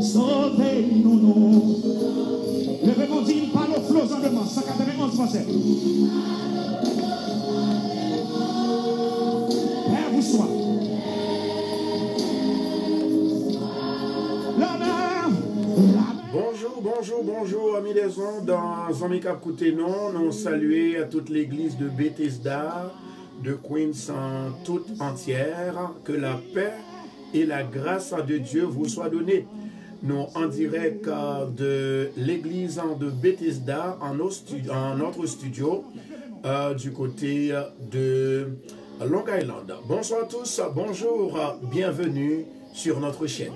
Sauvez-nous, nous. Levez-moi, dit, il parle aux flots en demande. 191 français. Père vous soit. Bonjour, amis des ondes, dans Amis Cap Koutenon, nous saluons à toute l'église de Bethesda, de Queens en toute entière, que la paix et la grâce de Dieu vous soient données. Nous en direct de l'église de Bethesda, en notre studio, du côté de Long Island. Bonsoir à tous, bonjour, bienvenue sur notre chaîne.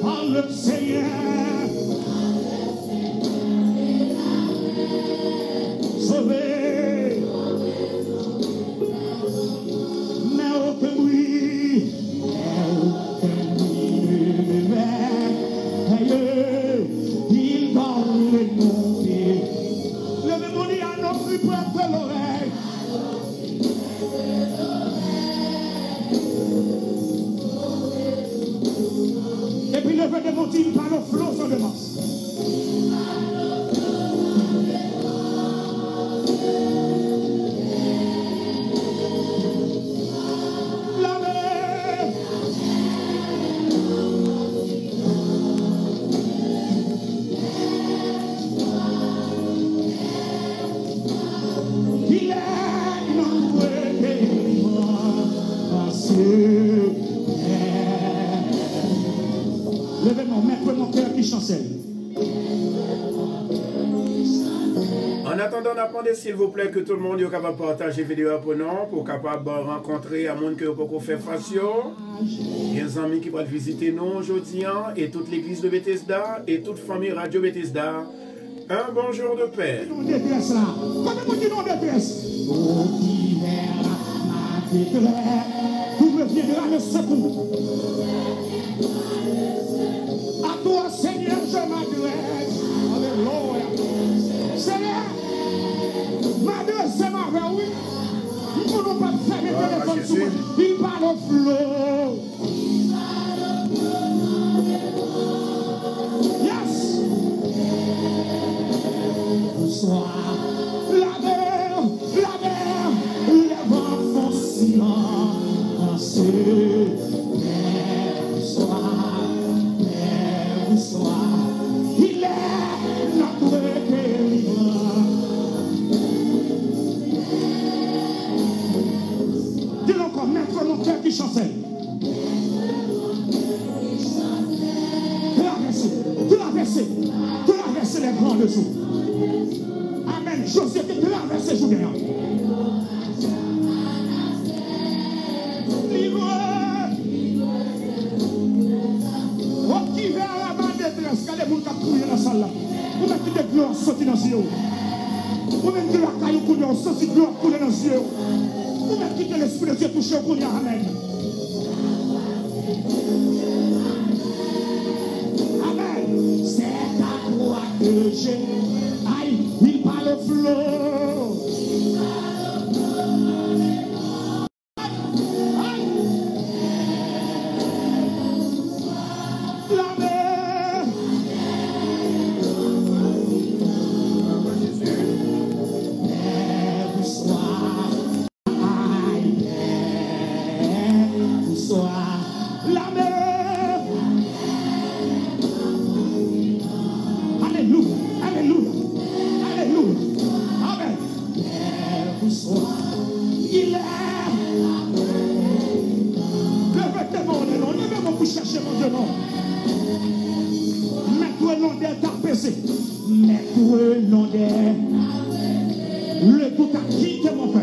Par le Seigneur, sauvé, mais aucun bruit, il donne le nom. Le démoniaque a non plus prête l'oreille. Et puis le vent de monter par le flot sans démence. La mer. Il est notre passé. Levez-moi, maître mon cœur qui chancelle. En attendant, attendez s'il vous plaît que tout le monde est capable de partager la vidéo pour capable de rencontrer à monde que vous pouvez faire face. Il y a des amis qui vont visiter nous aujourd'hui et toute l'église de Bethesda et toute famille Radio Bethesda. Un bonjour de paix. Comment vous dites non détresse? Vous me viendra le secours. À toi, Seigneur, je m'adresse. Alléluia. Seigneur, m'adresse ma oui. Il ne faut pas fermer le téléphone sur moi. Il parle au flot. Yes. Bonsoir. La mer, les vents font silence. Bonsoir. Il est notre délivreur. Dis-le encore, maître mon cœur qui chancelle. Traverser les grands dessous. Amen. Joseph, traverser Julien. Qui va à la main détresse, quand les gens qui crié dans la salle là, vous mettez des gloires sortir dans les yeux. Vous mettez la caille au coup de sortir de gloire couler dans les yeux. Vous mettez l'esprit de Dieu toucher au coup de Amen. Amen. C'est à toi que j'ai. Aïe, il parle au flot. Le tout a quitté mon père.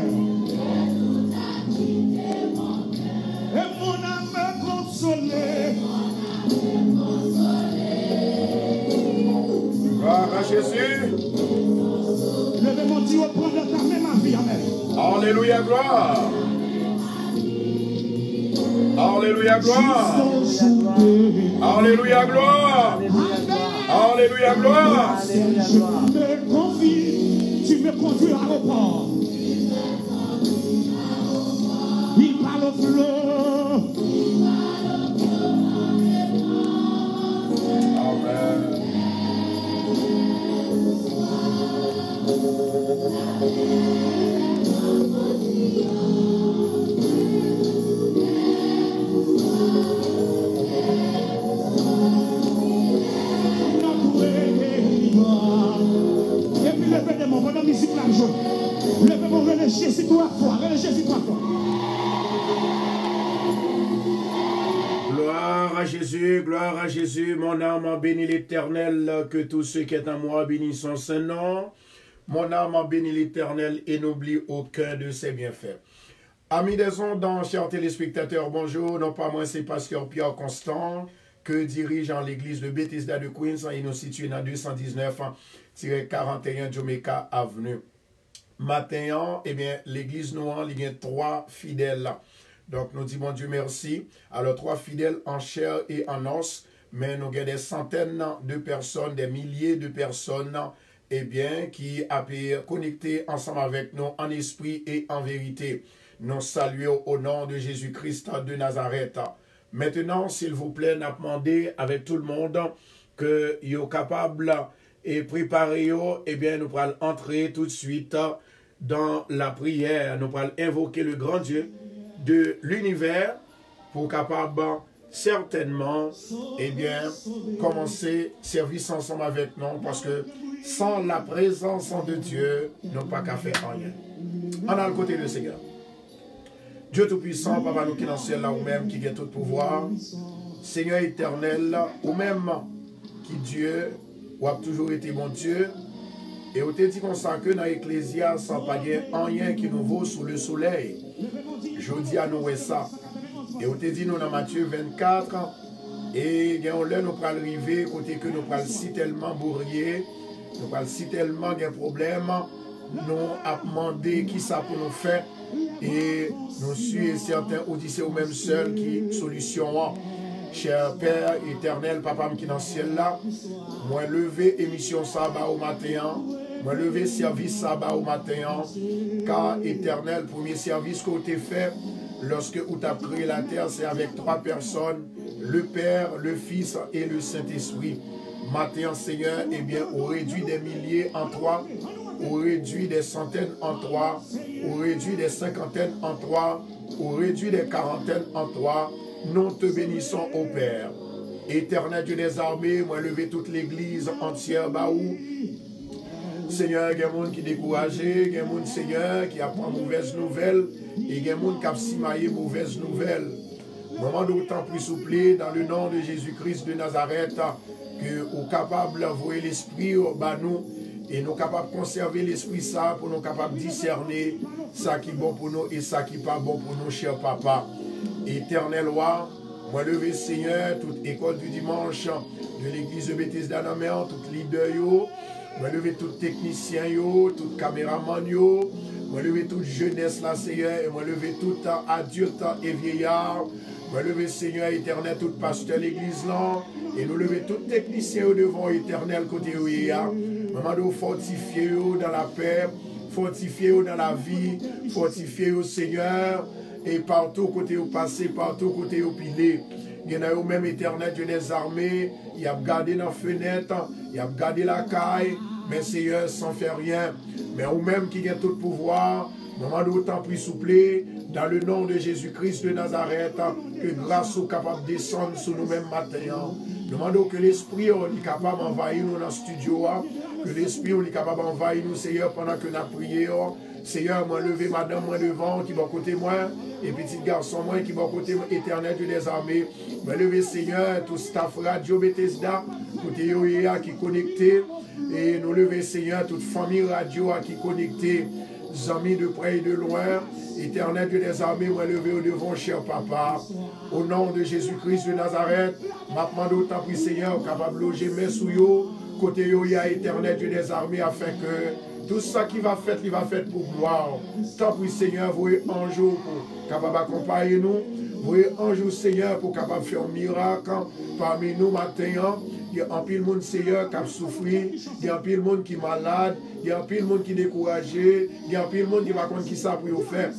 Et mon âme consolée. Gloire à Jésus. Levez mon Dieu, prendre ta main, ma vie, amen. Alléluia, gloire. Alléluia, gloire. Alléluia, gloire. Alléluia, gloire. Je me confie, tu me conduis à l'aéroport. Il parle au flot. gloire à Jésus, mon âme bénit l'Éternel, que tous ceux qui sont en moi bénissent son Saint-Nom. Mon âme bénit l'Éternel et n'oublie aucun de ses bienfaits. Amis des ondes, chers téléspectateurs, bonjour. Non pas moi, c'est Pasteur Pierre Constant, que dirige en l'église de Bethesda de Queens. Il nous situe dans 219-41 Jamaica Avenue. Matin, eh bien, l'église noire, il y a 3 fidèles là. Donc, nous disons, bon Dieu merci. Alors, 3 fidèles en chair et en os, mais nous avons des centaines de personnes, des milliers de personnes, eh bien, qui ont pu connecter ensemble avec nous en esprit et en vérité. Nous saluons au nom de Jésus-Christ de Nazareth. Maintenant, s'il vous plaît, nous demandons avec tout le monde que vous êtes capable et préparez, eh bien, nous allons entrer tout de suite dans la prière. Nous allons invoquer le grand Dieu de l'univers pour capable certainement eh bien commencer service ensemble avec nous parce que sans la présence de Dieu nous n'avons pas qu'à faire rien. On a le côté du Seigneur. Dieu Tout-Puissant, Papa nous qui est dans le ciel là ou même qui a tout pouvoir, Seigneur éternel, ou même qui Dieu ou a toujours été mon Dieu. Et on te dit comme ça que dans l'Ecclésia, sans pas rien qui nous vaut sous le soleil. Je dis à nous ça. Et on te dit nous dans Matthieu 24, et on là nous pral arriver, côté que nous pral si tellement bourrier, nous pral si tellement de problèmes, nous a demandé qui ça pour nous faire, et nous sommes certains auditeurs ou même seuls qui solution. Cher Père éternel, Papa qui est dans le ciel là, moi lever émission sabbat au matin, moi lever service sabbat au matin, car éternel, premier service qu'on t'a fait, lorsque vous avez créé la terre, c'est avec 3 personnes, le Père, le Fils et le Saint-Esprit. Matin, Seigneur, eh bien, on réduit des milliers en 3, on réduit des centaines en 3, on réduit des cinquantaines en 3, on réduit des quarantaines en 3. Nous te bénissons au Père. Éternel Dieu des armées, moi lever toute l'église entière, baou. Seigneur, il y a des gens qui sont découragés, il y a des gens, Seigneur, qui apprennent mauvaise nouvelle, et il y a des gens qui ont simaillé mauvaise nouvelle. Moment d'autant plus souple, dans le nom de Jésus-Christ de Nazareth, que nous sommes capables d'envoyer l'esprit au nous, et nous sommes capables de conserver l'esprit ça, pour nous capables de discerner ça qui est bon pour nous et ça qui n'est pas bon pour nous, cher papa. Éternel roi, moi lever Seigneur, toute école du dimanche de l'église de Bethesda dans mer, tout leader yo, moi lever tout technicien yo, tout caméraman yo, moi lever toute jeunesse là Seigneur, et moi lever tout adulte et vieillard, moi lever Seigneur éternel, tout pasteur l'église là, et nous lever tout technicien au devant éternel côté où il y a, maman fortifier dans la paix, fortifier dans la vie, fortifier au Seigneur. Et partout côté où passé, partout côté où pilé. Il y en a eu même éternel Dieu des armées, il a gardé dans la fenêtre, il a gardé la caille, mais Seigneur sans faire rien. Mais ou même qui a tout le pouvoir, moment d'autant plus souple, dans le nom de Jésus-Christ de Nazareth, que grâce soit capable de descendre sur nous-mêmes matin. Demandons que l'Esprit est capable d'envahir nous dans le studio, que l'Esprit est capable d'envahir nous, Seigneur, pendant que nous avons prié. Seigneur, moi lever madame moi devant qui va côté moi et petit garçon moi qui va côté éternel Dieu des armées. Moi lever Seigneur tout staff radio Bethesda côté Yoya qui connecté et nous lever Seigneur toute famille radio qui connecté, amis de près et de loin. Éternel Dieu des armées, moi lever au devant cher papa. Au nom de Jésus-Christ de Nazareth, m'a demandé autant pour Seigneur capable de loger mes sous yo côté Yoya éternel Dieu des armées afin que tout ça qui va faire, il va faire pour moi. Tant pis Seigneur, voyez un jour pour capable accompagner nous. Voyez un jour Seigneur pour capable faire un miracle parmi nous matin. Il y a un pile monde Seigneur qui a souffert, il y a un pile monde qui est malade, il y a un pile monde qui est découragé, il y a un pile monde qui va contre qui ça pour faire.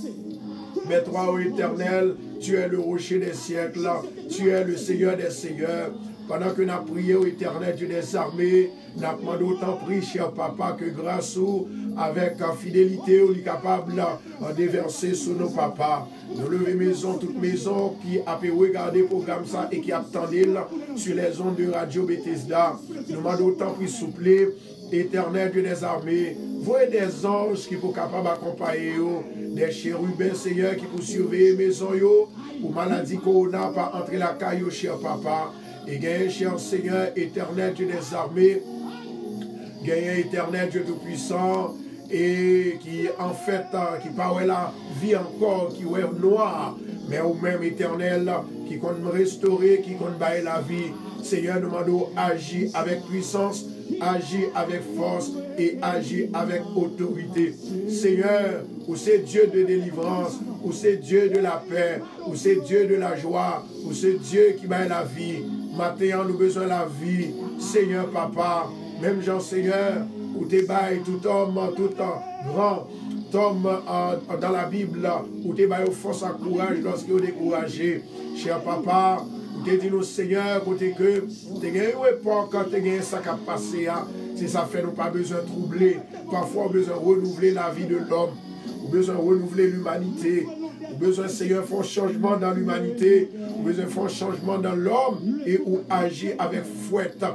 Mais toi, ô éternel, tu es le rocher des siècles, tu es le Seigneur des seigneurs. pendant que nous avons prié au éternel Dieu des armées, nous avons demandé autant prier, cher papa, que grâce ou avec fidélité, on est capable de déverser sur nos papas. Nous levons maison, toute maison qui a pu regarder le programme ça et qui attendait sur les ondes de Radio Bethesda. Nous demandons autant prier, souple, éternel Dieu des armées. Voyez des anges qui sont capables d'accompagner, des chérubins, Seigneur, qui peuvent surveiller les maisons, pour maladie corona, pas entrer la caillou, cher papa. Et gagne, cher Seigneur, éternel Dieu des armées, gagne, éternel Dieu tout-puissant, et qui, en fait, qui parle la vie encore, qui est noire, mais au même éternel, qui compte me restaurer, qui compte bailler la vie. Seigneur, nous demandons agir avec puissance, agir avec force et agir avec autorité. Seigneur, où c'est Dieu de délivrance, où c'est Dieu de la paix, où c'est Dieu de la joie, où c'est Dieu qui baille la vie. Maintenant, nous avons besoin de la vie. Seigneur, papa, même Jean, Seigneur, où tu bailles tout homme, tout grand, homme dans la Bible, où tu bailles force à courage lorsqu'il est découragé. Cher papa, où tu dis nous, Seigneur, côté que tu as gagné pas quand tu as gagné ça qui a passé, si ça fait nous pas besoin de troubler, parfois on a besoin de renouveler la vie de l'homme, on a besoin de renouveler l'humanité. Besoin, Seigneur, de faire un changement dans l'humanité, besoin de faire un changement dans l'homme et où agir avec fouette.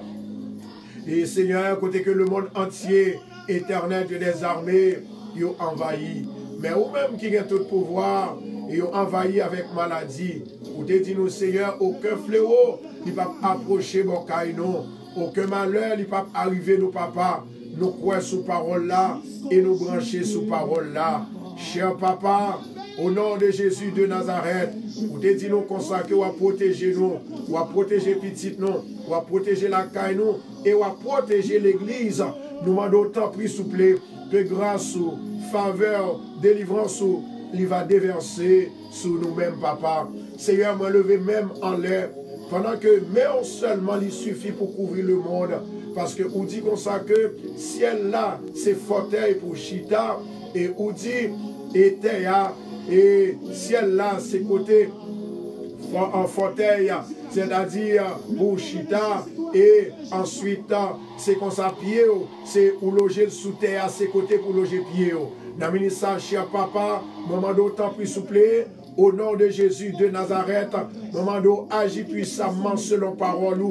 Et Seigneur, côté que le monde entier, éternel Dieu des armées, ils ont envahi. Mais vous-même qui avez tout le pouvoir, ils ont envahi avec maladie. Vous te dit nous, Seigneur, aucun fléau ne peut approcher mon caïnon. Aucun malheur ne peut arriver nos papas. Nous croyons sous parole là et nous brancher sous parole là. Cher papa, au nom de Jésus de Nazareth, vous te dit nous consacrer ou à protéger nous, ou à protéger petit nous, ou à protéger la caille nous, et ou à protéger l'église. Nous demandons autant pris souple que grâce ou faveur, délivrance ou il va déverser sur nous-mêmes, papa. Seigneur, me lever même en l'air, pendant que mais seulement il suffit pour couvrir le monde. Parce que on dit comme ça que ciel là, c'est fauteuil pour Chita, et on dit et Théa, et ciel là, c'est côté en fauteuil, c'est-à-dire pour Chita, et ensuite c'est comme ça pied, c'est pour loger sous terre, c'est côté pour loger pied. Dans le ministère, cher papa, moment d'autant plus souple, au nom de Jésus de Nazareth, moment d'eau agis puissamment selon parole,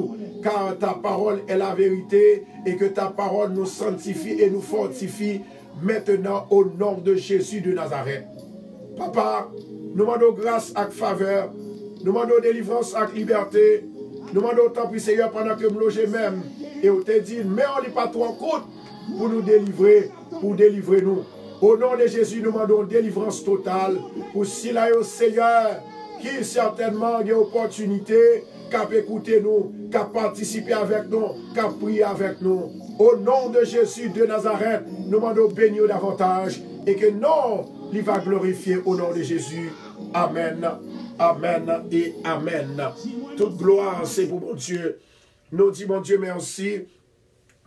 car ta parole est la vérité et que ta parole nous sanctifie et nous fortifie maintenant au nom de Jésus de Nazareth. Papa, nous demandons grâce et faveur, nous demandons délivrance et liberté, nous demandons tant puis Seigneur pendant que nous logeons même et on te dit, mais on n'est pas trop en compte pour nous délivrer, pour délivrer nous. Au nom de Jésus, nous demandons délivrance totale pour cela au Seigneur qui certainement a une opportunité qu'à écouter nous, qu'à participer avec nous, qu'à prier avec nous. Au nom de Jésus de Nazareth, nous demandons bénir davantage et que non, il va glorifier au nom de Jésus. Amen, amen et amen. Toute gloire, c'est pour mon Dieu. Nous disons, mon Dieu, merci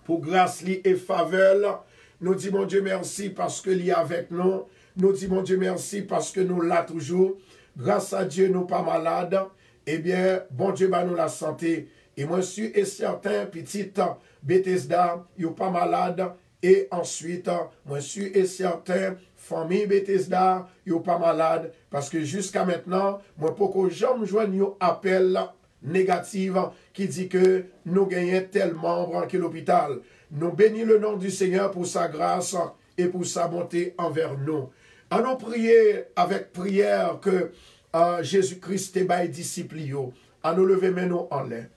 pour grâce et faveur. Nous disons, mon Dieu, merci parce que l'il est avec nous. Nous disons, mon Dieu, merci parce que nous l'avons toujours. Grâce à Dieu, nous pas malades. Eh bien, bon Dieu, bah, nous la santé. Et moi, je suis certain, petite Bethesda, il n'est pas malade. Et ensuite, moi, je suis certain, famille Bethesda, il n'est pas malade. Parce que jusqu'à maintenant, moi, pour que j'aime joindre un appel négatif qui dit que nous gagnons tel membre qui est l'hôpital. Nous bénissons le nom du Seigneur pour sa grâce et pour sa bonté envers nous. Allons prier avec prière que Jésus-Christ est bail disciple. À nous lever maintenant en l'air.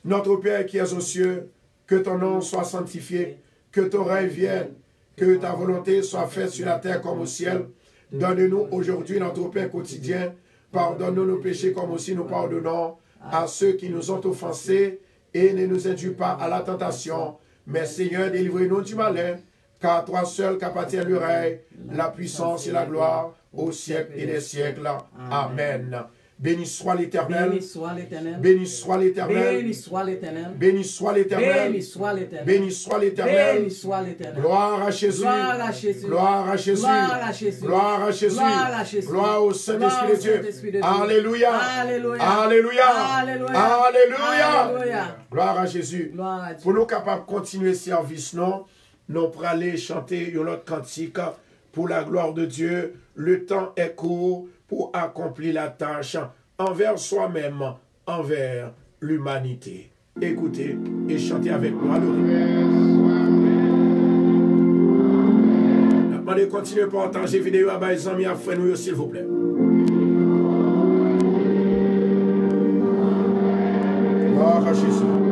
Notre Père qui es aux cieux, que ton nom soit sanctifié, que ton règne vienne, que ta volonté soit faite sur la terre comme au ciel. Donne-nous aujourd'hui notre pain quotidien. Pardonne-nous nos péchés comme aussi nous pardonnons à ceux qui nous ont offensés. Et ne nous induis pas à la tentation, mais Seigneur, délivre-nous du malin, car toi seul qu'appartient le règne, la puissance et la gloire, au siècle et des siècles. Amen. Béni soit l'Éternel. Béni soit l'Éternel. Béni soit l'Éternel. Béni soit l'Éternel. Béni soit l'Éternel. Béni soit l'Éternel. Béni soit l'Éternel. Béni soit l'Éternel. Gloire à Jésus. Gloire à Jésus. Gloire à Jésus. Gloire à Jésus. Gloire à Jésus. Gloire à Jésus. Gloire au Saint-Esprit de Saint-Esprit Dieu. de Dieu. Alléluia. Alléluia. Alléluia. Alléluia. Alléluia. Alléluia. Gloire à Jésus. Gloire à Dieu. Pour nous capables de continuer le service, nous pour aller chanter une autre cantique pour la gloire de Dieu. Le temps est court pour accomplir la tâche envers soi-même, envers l'humanité. Écoutez et chantez avec moi. Allez, continuez à partager vidéo à mes amis, à frères nous, s'il vous plaît. Gloire à Jésus.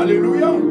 Hallelujah.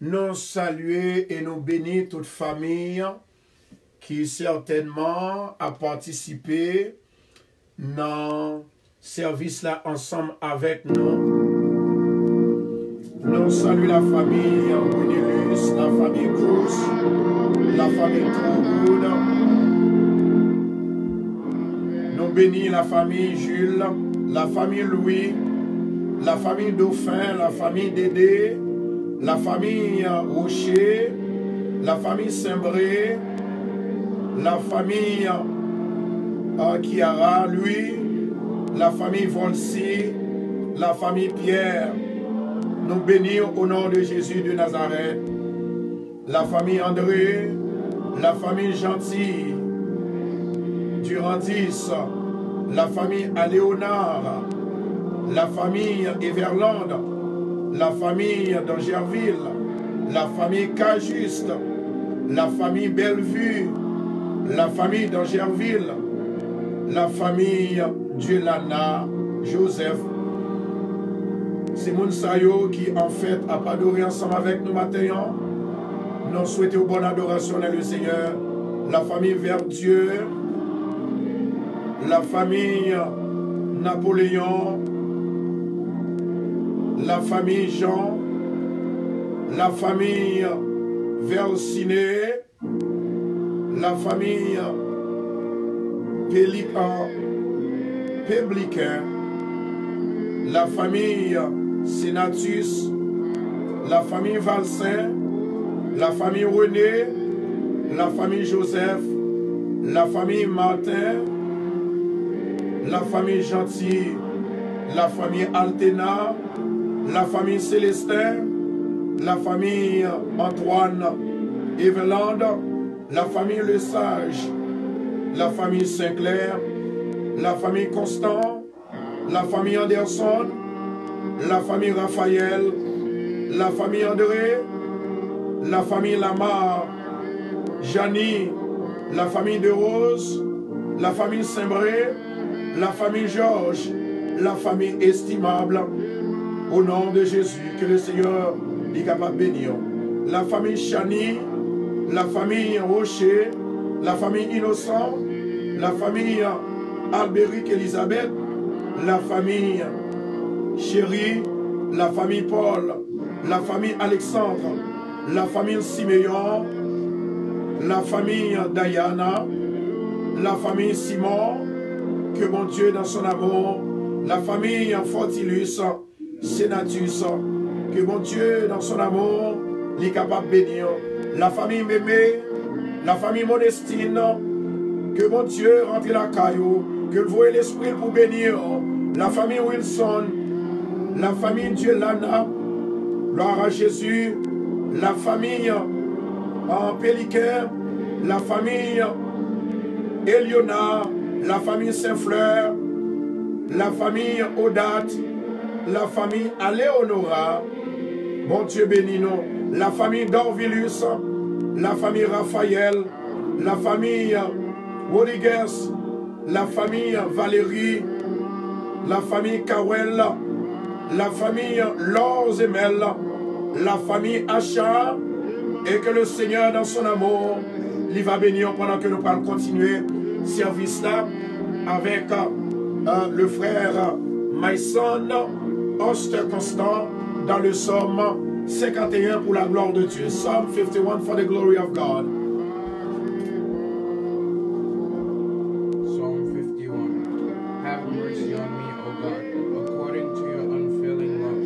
nous saluer et nous bénir toute famille qui certainement a participé dans service là ensemble avec nous. Nous saluons la famille Winilus, la famille Cruz, la famille Trougoud. Nous bénissons la famille Jules, la famille Louis, la famille Dauphin, la famille Dédé, la famille Rocher, la famille Saint-Bré, la famille Kiara, lui, la famille Volsi, la famille Pierre. Nous bénissons au nom de Jésus de Nazareth, la famille André, la famille Gentil, Durandis, la famille Aléonard, la famille Everland, la famille d'Angerville, la famille Cajuste, la famille Bellevue, la famille d'Angerville, la famille Dielana, Joseph. C'est moun sayo qui en fait a adoré ensemble avec nous maintenant. Nous souhaitons bonne adoration dans le Seigneur. La famille Verdieu, la famille Napoléon, la famille Jean, la famille Versiné, la famille Pébliquin, la famille Sénatus, la famille Valsin, la famille René, la famille Joseph, la famille Martin, la famille Gentil, la famille Altena, la famille Célestin, la famille Antoine Everland, la famille Le Sage, la famille Sinclair, la famille Constant, la famille Anderson, la famille Raphaël, la famille André, la famille Lamar, Janie, la famille de Rose, la famille Saint-Bré, la famille Georges, la famille estimable, au nom de Jésus, que le Seigneur est capable de bénir. La famille Chani, la famille Rocher, la famille Innocent, la famille Albéric Elisabeth, la famille Chérie, la famille Paul, la famille Alexandre, la famille Siméon, la famille Diana, la famille Simon, que mon Dieu dans son amour, la famille Fortilus, Sénatus, que mon Dieu dans son amour, est capable de bénir, la famille Mémé, la famille Modestine, que mon Dieu rentre la caillou, que vous voyez l'esprit pour bénir, la famille Wilson, la famille Dielana, gloire à Jésus, la famille Pélicain, la famille Eliona, la famille Saint-Fleur, la famille Odate, la famille Aléonora, bon Dieu bénis nous, la famille Dorvilus, la famille Raphaël, la famille Rodriguez, la famille Valérie, la famille Kawel, la famille Lorzemel, la famille Achar, et que le Seigneur dans son amour, il va bénir pendant que nous allons continuer service là avec le frère Maïson, Oster Constant, dans le psaume 51 pour la gloire de Dieu. Psalm 51 for the glory of God. Psalm 51. Have mercy on me, O God, according to your unfailing love,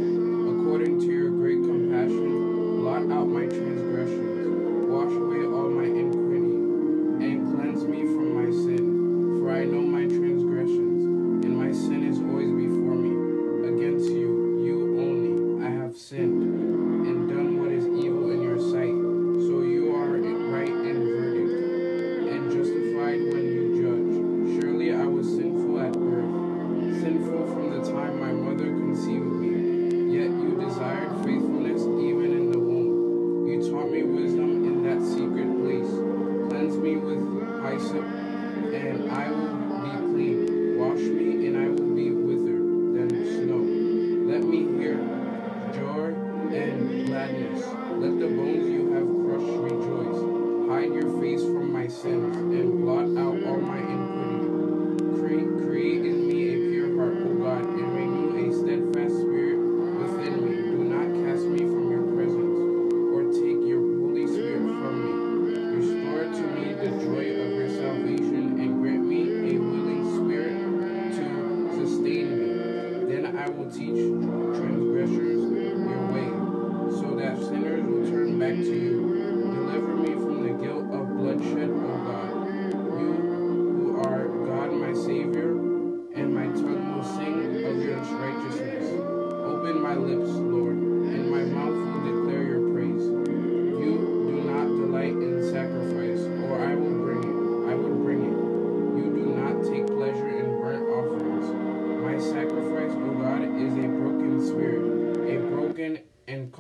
according to your great compassion, blot out my transgressions, wash away all my iniquity, and cleanse me from my sin. For I know my transgressions, and my sin is always before me. Against you, you only, I have sinned, and done what is evil in your sight. So you are right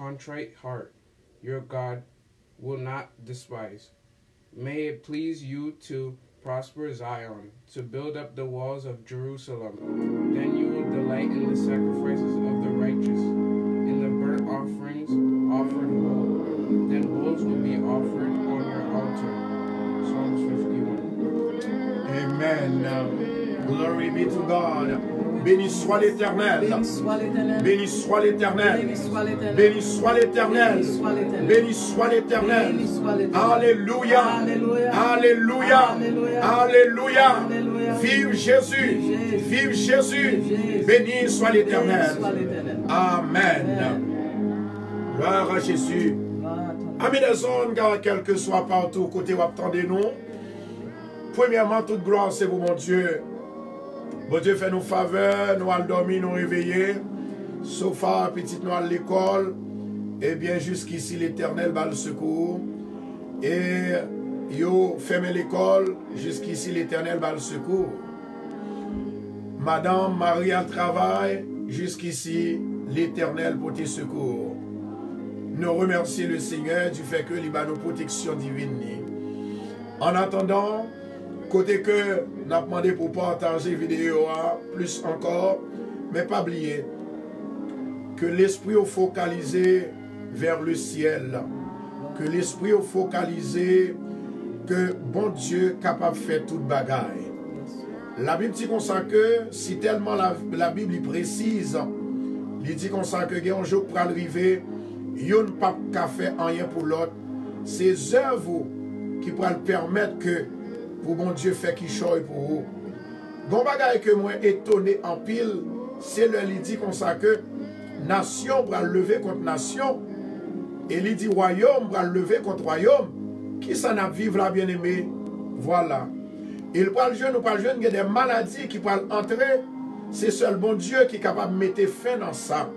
contrite heart your God will not despise. May it please you to prosper Zion, to build up the walls of Jerusalem. Then you will delight in the sacrifices of the righteous, in the burnt offerings offered whole. Then bulls will be offered on your altar. Psalms 51. Amen. Glory be to God. Béni soit l'Éternel. Béni soit l'Éternel. Béni soit l'Éternel. Béni soit l'Éternel. Béni soit l'Éternel. Béni soit l'Éternel. Béni soit l'Éternel. Béni soit l'Éternel. Alléluia. Alléluia. Alléluia. Alléluia. Alléluia. Alléluia. Vive Jésus. Vive Jésus. Béni soit l'Éternel. Béni soit l'Éternel. Amen. Gloire à Jésus. Amis des zones, car quel que soit partout, côté où attendez-nous. Premièrement, toute gloire, c'est pour mon Dieu. Bon Dieu fait nous faveur, nous allons dormir, nous réveiller. Sauf à petite nous à l'école. Et bien jusqu'ici, l'Éternel va le secours. Et yo fermez l'école, jusqu'ici, l'Éternel va le secours. Madame Marie à travail, jusqu'ici, l'Éternel pour tes secours. Nous remercions le Seigneur du fait que il a nos protections divines. En attendant, côté que nous avons demandé pour partager la vidéo, plus encore, mais pas oublier que l'esprit est focalisé vers le ciel, que l'esprit est focalisé, que bon Dieu est capable de faire toute bagaille. La Bible dit comme ça que, si tellement la Bible est précise, il dit comme ça que il y a un jour pour arriver, il n'y a pas qu'à faire rien pour l'autre. Ces œuvres qui pourraient permettre que pour bon Dieu fait qu'il choisit pour vous. Bon bagaille que moi étonné en pile, c'est le il dit comme ça que nation va lever contre nation et il dit royaume va lever contre royaume. Qui s'en a vivre là bien aimé? Voilà. Il parle jeune ou pas jeune, il y a des maladies qui peuvent entrer. C'est seul bon Dieu qui est capable de mettre fin dans ça.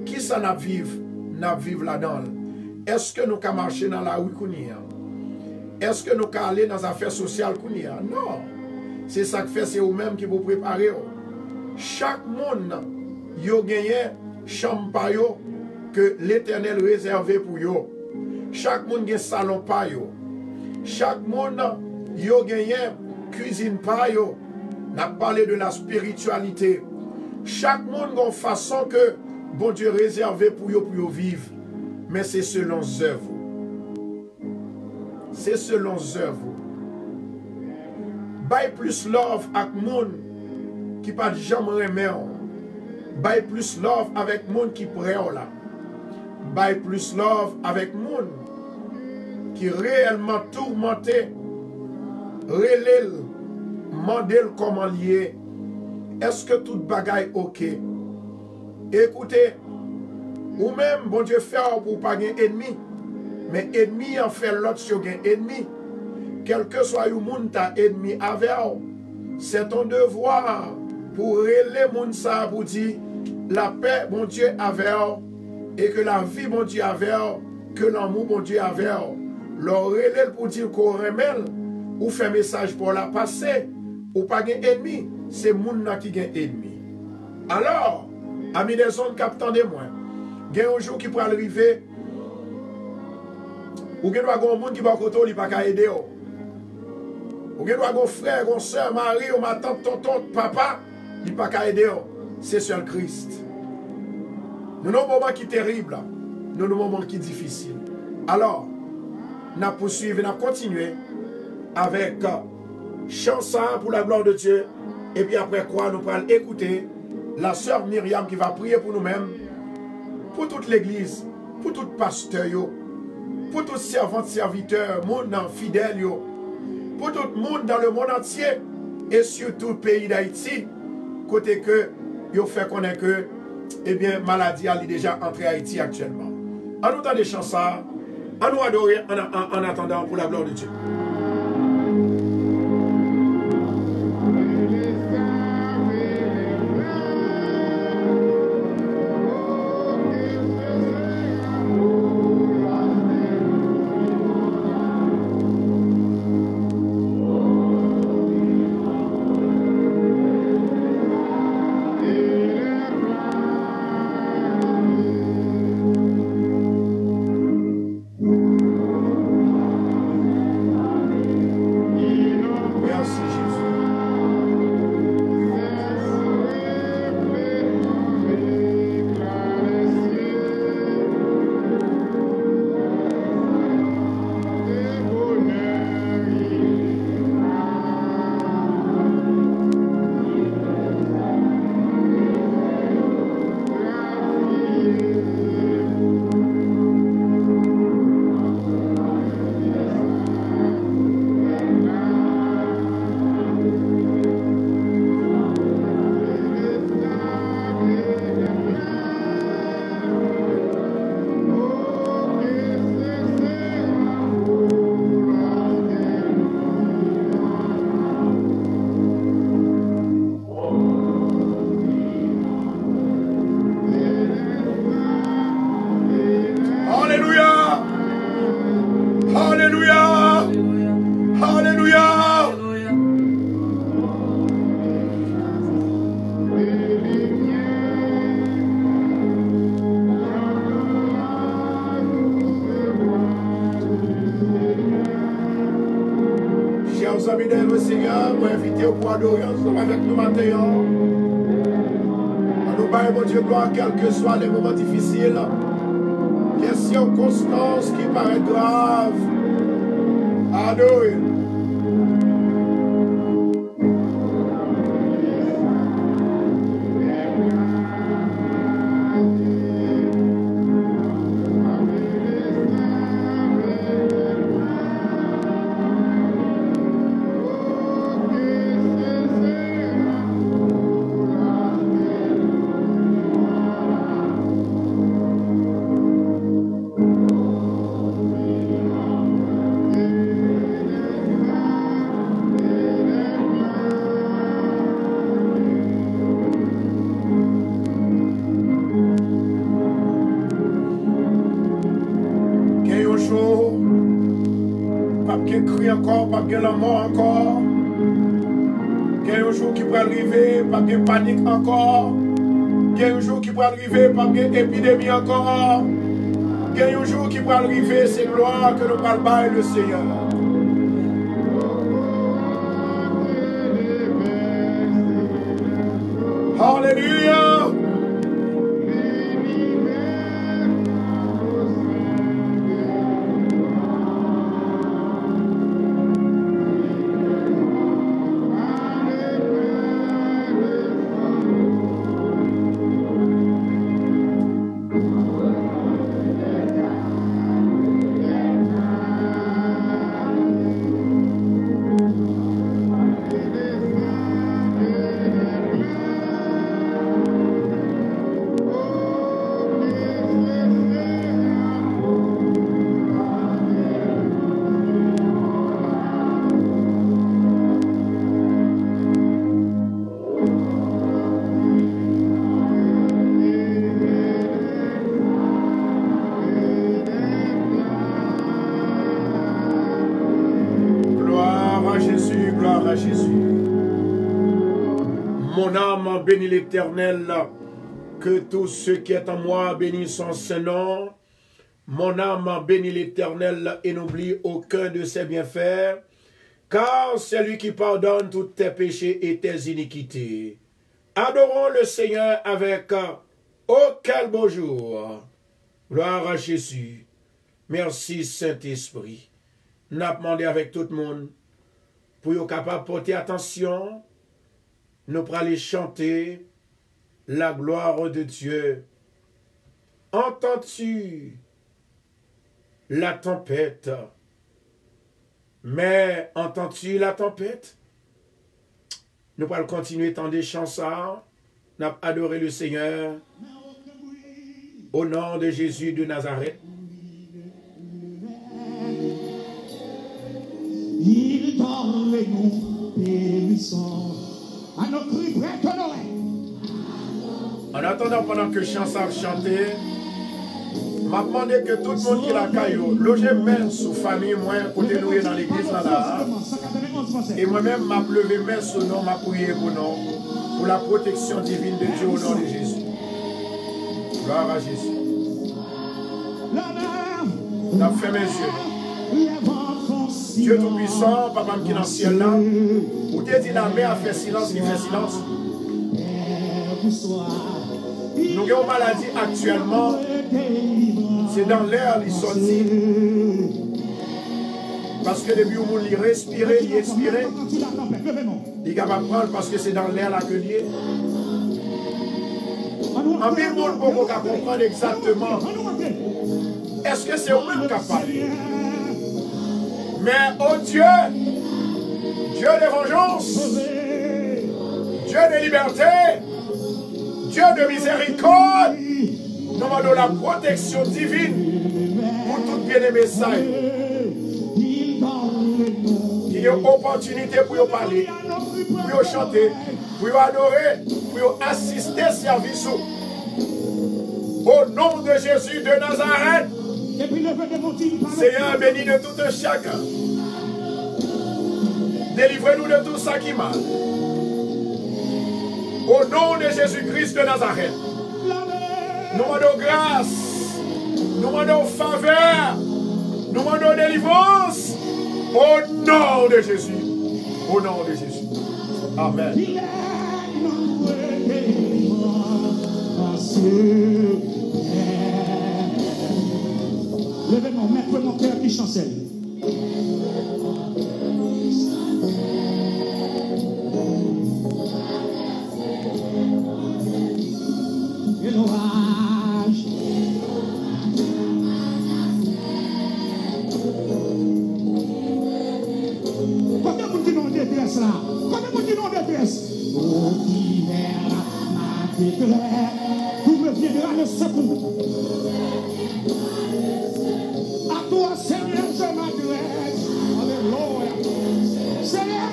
Qui s'en a vivre? N'a vivre là-dedans. Est-ce que nous pouvons marcher dans la rue? Est-ce que nous pouvons aller dans les affaires sociales? Non. C'est ça que fait, c'est vous-même qui vous préparez. Chaque monde, a gagné chambre que l'Éternel réservé pour vous. Chaque monde a un salon pa yo. Chaque monde a gagné cuisine pa yo. N'a parlé de la spiritualité. Chaque monde a une façon que bon Dieu réservé pour vous vivre. Mais c'est selon œuvre. C'est selon œuvre. Bay plus love avec monde qui pas jamais aimer. Bay plus love avec monde qui prêt là. Bay plus love avec monde qui réellement tourmenté, relève, mandel comment lier. Est-ce que toute bagaille ok? Écoutez, ou même bon Dieu fait pour pas gagner ennemi, mais ennemi en fait l'autre sur gain ennemi. Quel que soit le monde ta ennemi avec, c'est ton devoir pour relayer monde ça pour dire la paix bon Dieu avec et que la vie bon Dieu avec, que l'amour bon Dieu avec. Leur relais pour dire qu'on remet ou fait message pour la passer ou pas gain ennemi, c'est monde qui gagne ennemi. Alors, amis des zones captant de moi, il y a un jour qui pourra arriver ou il y a un monde qui va côté il pas qu'à aider. Ou il y a un frère, une soeur, mari, ou ma tante, tonton, papa, il pas qu'à aider. C'est seul Christ. Nous avons un moment qui est terrible, nous avons un moment qui est difficile. Alors, nous poursuivons, nous continuons avec chanson pour la gloire de Dieu. Et puis après quoi, nous allons écouter la sœur Myriam qui va prier pour nous-mêmes, pour toute l'église, pour tout pasteur, pour tout servant, serviteur, monde fidèle, pour tout le monde dans le monde entier et surtout le pays d'Haïti, côté que vous fait connaître que eh bien, maladie est déjà entrée à Haïti actuellement. En nous temps des chansons, à nous adorer en attendant pour la gloire de Dieu. pour inviter pour adorer ensemble avec nous matin. Nous baillons, mon Dieu, gloire, quels que soient les moments difficiles, les circonstances qui paraissent graves. Adorer. Pas bien la mort encore. Il y a un jour qui peut arriver, pas bien panique encore. Il y a un jour qui peut arriver, pas bien épidémie encore. Il y a un jour qui peut arriver, c'est gloire que nous parlons le Seigneur. Alléluia. Bénis l'Éternel, que tout ce qui est en moi bénisse son Saint-Nom. Mon âme bénit l'Éternel et n'oublie aucun de ses bienfaits, car c'est lui qui pardonne tous tes péchés et tes iniquités. Adorons le Seigneur avec oh quel beau jour. Gloire à Jésus. Merci Saint-Esprit. Nous avons demandé avec tout le monde pour être capable de porter attention. Nous pourrons aller chanter la gloire de Dieu. Entends-tu la tempête? Mais entends-tu la tempête? Nous pourrons continuer tant des chansons. Nous avons adoré le Seigneur au nom de Jésus de Nazareth. Il donne les noms pénissants. À nos cris prêts honorés. En attendant, pendant que chanson chanté, m'a demandé que tout le monde qui la caillou, loge main sous famille, moi, côté loué dans l'église là. Et moi-même, m'a levé main sous nom, m'a prié pour nous, pour la protection divine de Dieu au nom de Jésus. Gloire à Jésus. On a fait mes yeux. Dieu Tout-Puissant, Papa qui est dans le ciel là, où tu dit la mer a fait silence, il fait silence. Nous avons une maladie actuellement, c'est dans l'air, il sortit. Parce que depuis où il respire, il expire, il est capable de prendre parce que c'est dans l'air là que lié. En bien, monde pour comprendre exactement. Est-ce que c'est vous-même capable? Mais oh Dieu, Dieu de vengeance, Dieu de liberté, Dieu de miséricorde, nous demandons la protection divine pour tout bien-aimé ça. Il y a une opportunité pour parler, pour chanter, pour adorer, pour assister à service. Au nom de Jésus de Nazareth, Seigneur, béni de tout chacun. Délivrez-nous de tout ça qui mal. Au nom de Jésus-Christ de Nazareth, nous demandons grâce, nous demandons faveur, nous demandons délivrance. Au nom de Jésus. Au nom de Jésus. Amen. Il est notre délivrant en ce levez-moi, mettez mon cœur qui chancelle. Et l'orage. Combien vous dites non détresse là? Combien vous dites non détresse? Oh, hiver, ma détresse, vous me viendra le secours. À toi, Seigneur, je m'adresse. Alléluia. Seigneur,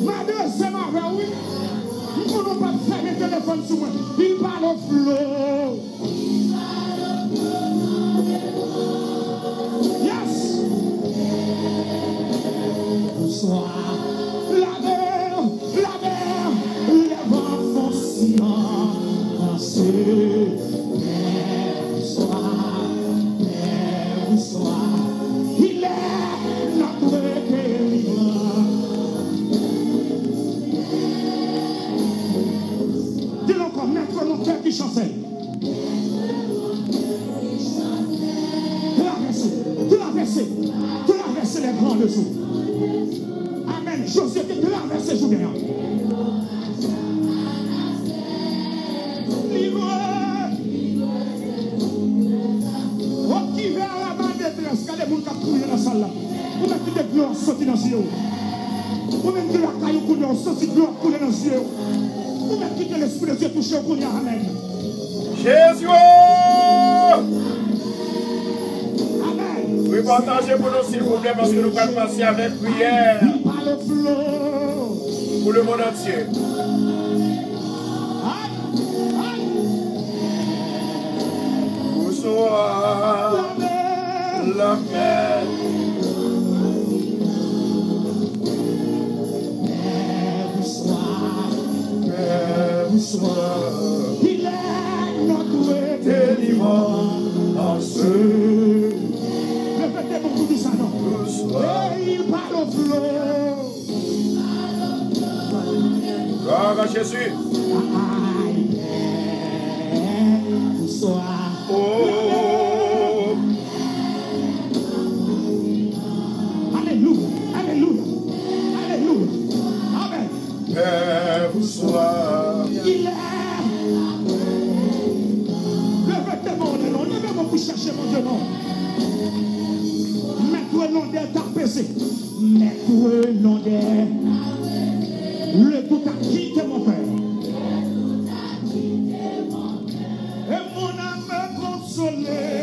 m'adresse ma vers oui. Nous ne pouvons pas faire le téléphone sur moi. Il parle au flot. Yes. Bonsoir. La mer, les vents font silence en ce bonsoir. Il est notre délivrant. Dis-le encore, mettre mon cœur qui chancelle. Traverser les grands jours. Amen. Josué te traverser les jours bien. Oh, qui va à la main détresse, quand les gens qui coulent dans la salle là. Vous mettez des gloires sortir dans le ciel. Vous mettez la caillou couler, sortir gloire couler dans le ciel. Vous mettez que l'esprit de Dieu touche au couler. Amen. Jésus! Amen. Oui, partagez pour nous s'il vous plaît parce que nous allons passer avec prière Il parle au flot. pour le monde entier. Bonsoir. La mer. Bonsoir. Il est notre délivrant en ce. Répétez beaucoup de ça, non? Bonsoir. Et il parle au flot. Gloire à Jésus. Bonsoir. Oh. Alléluia. Alléluia. Alléluia. Amen. Père, bonsoir. Il est. Levez mon nom. Levez-moi pour chercher mon Dieu, non. Mettre le nom des apaisés. Mettre le nom des. Le tout a quitté mon père. Et mon âme consolée.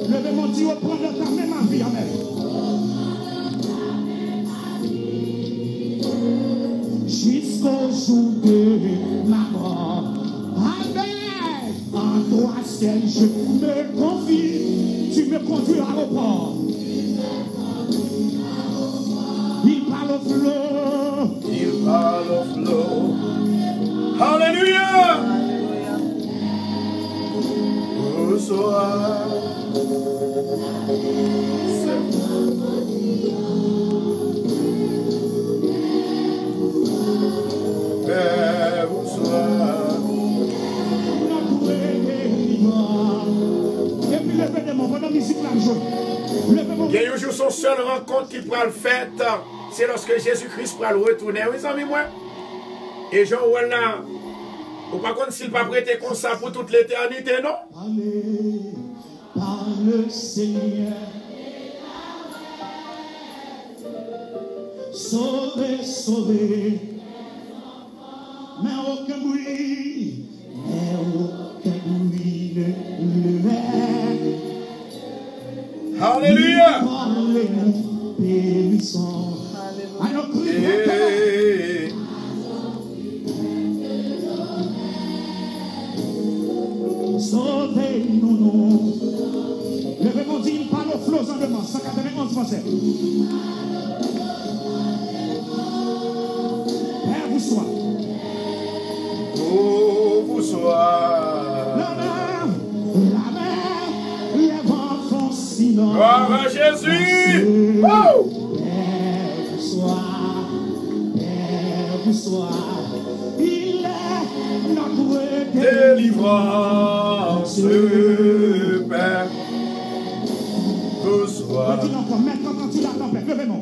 Levez mon Dieu, prendre ta main, ma vie, amen. Jusqu'au jour de ma mort. Amen. En toi seul je me confie. Tu me conduis à l'aéroport. Il parle au flot. Il parle au flot. Alléluia. Bonsoir. Père, bonsoir. Et puis levez des mots, pendant musique là, Il y a un jour son seule rencontre qui pourra le faire, c'est lorsque Jésus-Christ pourra le retourner. Oui, amis, moi. Et Jean là, ou par contre, s'il va prêter comme ça pour toute l'éternité, non? Allez, par le Seigneur. Sauvé, sauvé. Mais aucun bruit ne levait. Alléluia. Parlez-nous, périssons. À nos cris, sauvez-nous, nous. Levez mon Dieu, il parle au flot en demande. 191 français. Père, vous soit. Oh, bonsoir. La mer, les vents font silence. à Jésus. Oh! Il est notre Délivrance, Père. Tout soit. Maintenant, quand tu la tempête, levez-moi.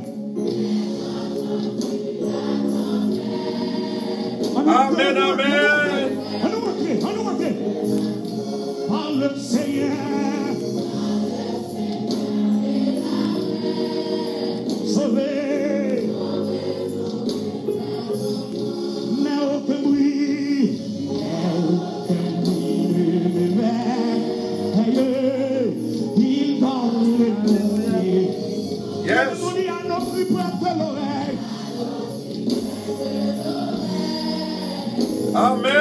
Amen, amen. On nous montrer. Par le Seigneur. Sauvé. Mais aucun bruit. Il donne le bruit. Yes. Nous dit à nos plus près de l'oreille. Amen.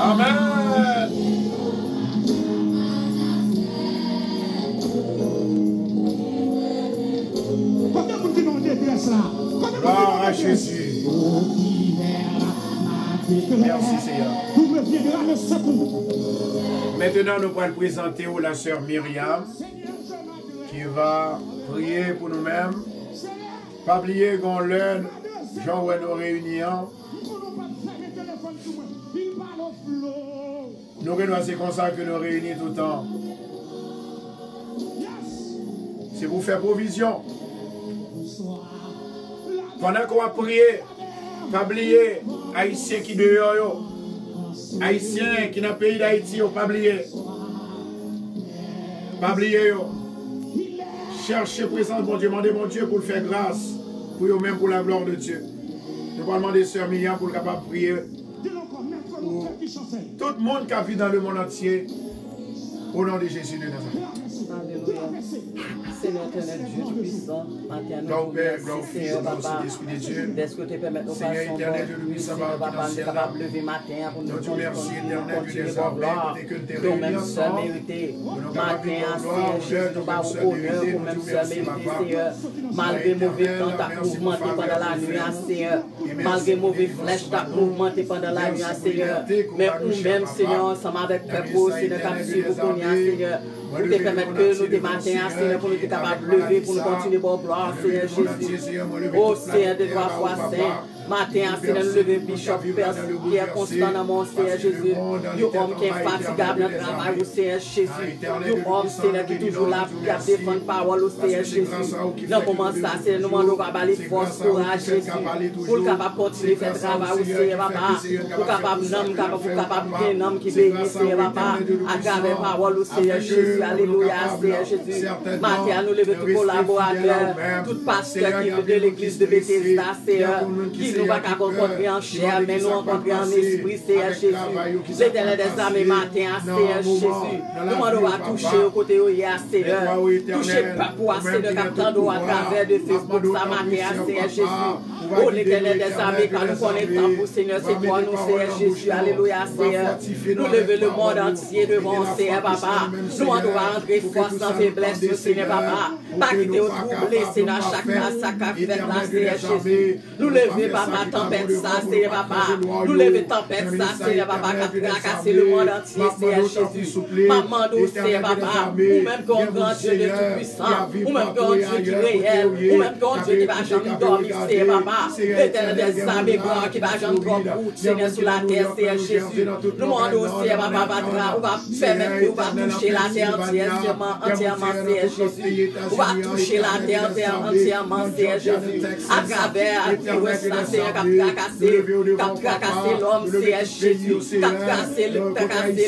Amen. Combien vous dites non détresse là? Gloire à Jésus. Merci Seigneur. Vous me viendra le secours. Maintenant, nous allons présenter la sœur Myriam qui va prier pour nous-mêmes. Pas oublier qu'on l'heure, Jean et nos réunions. Nous c'est comme ça que nous réunissons tout le temps. C'est pour faire provision. Pendant qu'on va prier, pas oublier Haïtiens qui dehors, Haïtiens qui dans le pays d'Haïti, pas oublier. Pas oublier. Cherchez présence, bon Dieu, demandez mon Dieu pour le faire grâce, pour eux-mêmes, pour la gloire de Dieu. Nous allons demander Sœur Myriam pour le capable de prier pour tout le monde qui vit dans le monde entier, au nom de Jésus de Nazareth. Alléluia. Seigneur éternel, Dieu tout-puissant, matin, Gloire au Père, gloire au merci, Fils, Seigneur, gloire au Papa, Saint-Esprit de Dieu. d'est-ce que tu permets nos Seigneur façons, éternel, Dieu nous Seigneur, Papa, nous sommes capables de lever matin pour nous Dieu merci, éternel, Dieu des continuer armées, gloire, côté que nous t'es que même réunis seul ensemble. mérité, Nous matin, gloire, Seigneur, Jésus, nous parlons honneur, pour même seul mérité, Seigneur, malgré mauvais temps, t'as mouvementé pendant la nuit, Seigneur, malgré mauvais flèches, t'as mouvementé pendant la nuit, Seigneur, mais nous-mêmes, Seigneur, ensemble avec Peuple, Seigneur, qui a suivi vous connaître, Seigneur, pour te permettre que nous des matins, Seigneur, pour nous être capables de lever, pour nous continuer pour gloire, Seigneur Jésus. Oh Seigneur de 3 fois saint, matin, Seigneur, nous lever Bishop Pierre Constant dans mon Seigneur Jésus. Du homme qui est infatigable dans le travail au Seigneur Jésus. Du homme, Seigneur, qui est toujours là pour défendre la parole au Seigneur Jésus. Dans le moment ça, Seigneur, nous demandons à les forces, courage, Jésus, pour le capable de continuer à faire le travail au Seigneur, Papa. Pour capable de homme qui bénit, Seigneur, Papa, à travers la parole au Seigneur Jésus. Alléluia, Seigneur Jésus. Matin, nous lever tout collaborateur, tout pasteur qui est de l'église de Bethesda, Seigneur, qui nous va rencontrer en chair, mais nous rencontrer en esprit, Seigneur Jésus. L'éternel des armées matin, Seigneur Jésus. Nous demandons à toucher au côté où il y a, Seigneur. Toucher papa, Seigneur, captant à travers de Facebook, ça matin, Seigneur Jésus. Oh, l'éternel des armées, quand nous connaissons pour Seigneur, c'est quoi nous, Seigneur Jésus. Alléluia, Seigneur. Nous lever le monde entier devant, Seigneur, Papa. Nous demandons à entrer force sans faiblesse, Seigneur, Papa. Pas quitter au troublé, Seigneur, chaque massacre à fait là, Seigneur Jésus. Nous lever, Papa, tempête ça, Seigneur, Papa. Nous lever tempête ça, Seigneur, Papa, qui a tracasser le monde entier, Seigneur Jésus. Maman, nous, Seigneur, Papa. Ou même qu'on grand Dieu de tout-puissant. Ou même qu'on Dieu qui réel. Ou même qu'on Dieu qui va jamais dormir, Seigneur, Papa. L'éternel des armées, qui va jamais trop route, Seigneur, sur la terre, Seigneur Jésus. Nous demandons, Seigneur, Papa, on va permettre que on va toucher la terre entièrement, Seigneur Jésus. On va toucher la terre entièrement, Seigneur Jésus. À travers ça, Seigneur, qui a tracasser l'homme, Seigneur Jésus. Qui a tracasser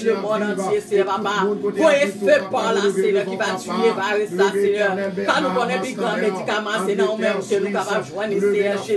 le monde entier, Seigneur, Papa. Pour feu par là, Seigneur, qui va tuer, va ça, Seigneur. Quand nous connaissons les grands médicaments, c'est dans nous-mêmes que nous sommes capables de joindre, Seigneur Jésus.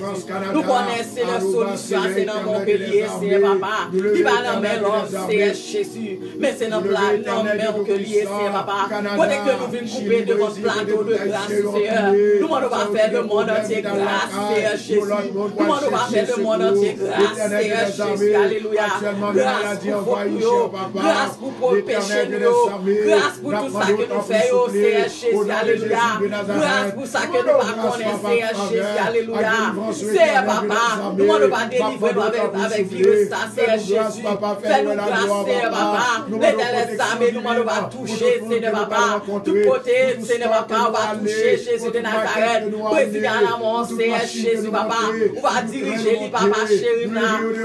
Nous connaissons la solution, c'est dans Montpellier, Seigneur, Papa. Qui va dans l'homme, Seigneur Jésus. Mais c'est dans Montpellier, Seigneur, Papa. Côté que nous venons couper devant plateau de grâce, Seigneur. Nous demandons à faire le monde entier grâce, Seigneur Jésus. Nous demandons nous va faire le monde entier grâce, Seigneur Jésus, alléluia. Grâce pour vous, grâce pour le péché, grâce pour tout ça que nous faisons, Seigneur Jésus, alléluia. Grâce pour ça que nous ne connaissons, Seigneur Jésus, alléluia. Seigneur Papa, nous ne pas délivrer avec virus, Seigneur Jésus. Fais-nous grâce, Seigneur Papa. L'éternel armées, nous ne va toucher, Seigneur Papa. Tout côté, Seigneur Papa, on va toucher Jésus de Nazareth. Président à mon Seigneur Jésus, Papa. On va diriger les Papa chéri,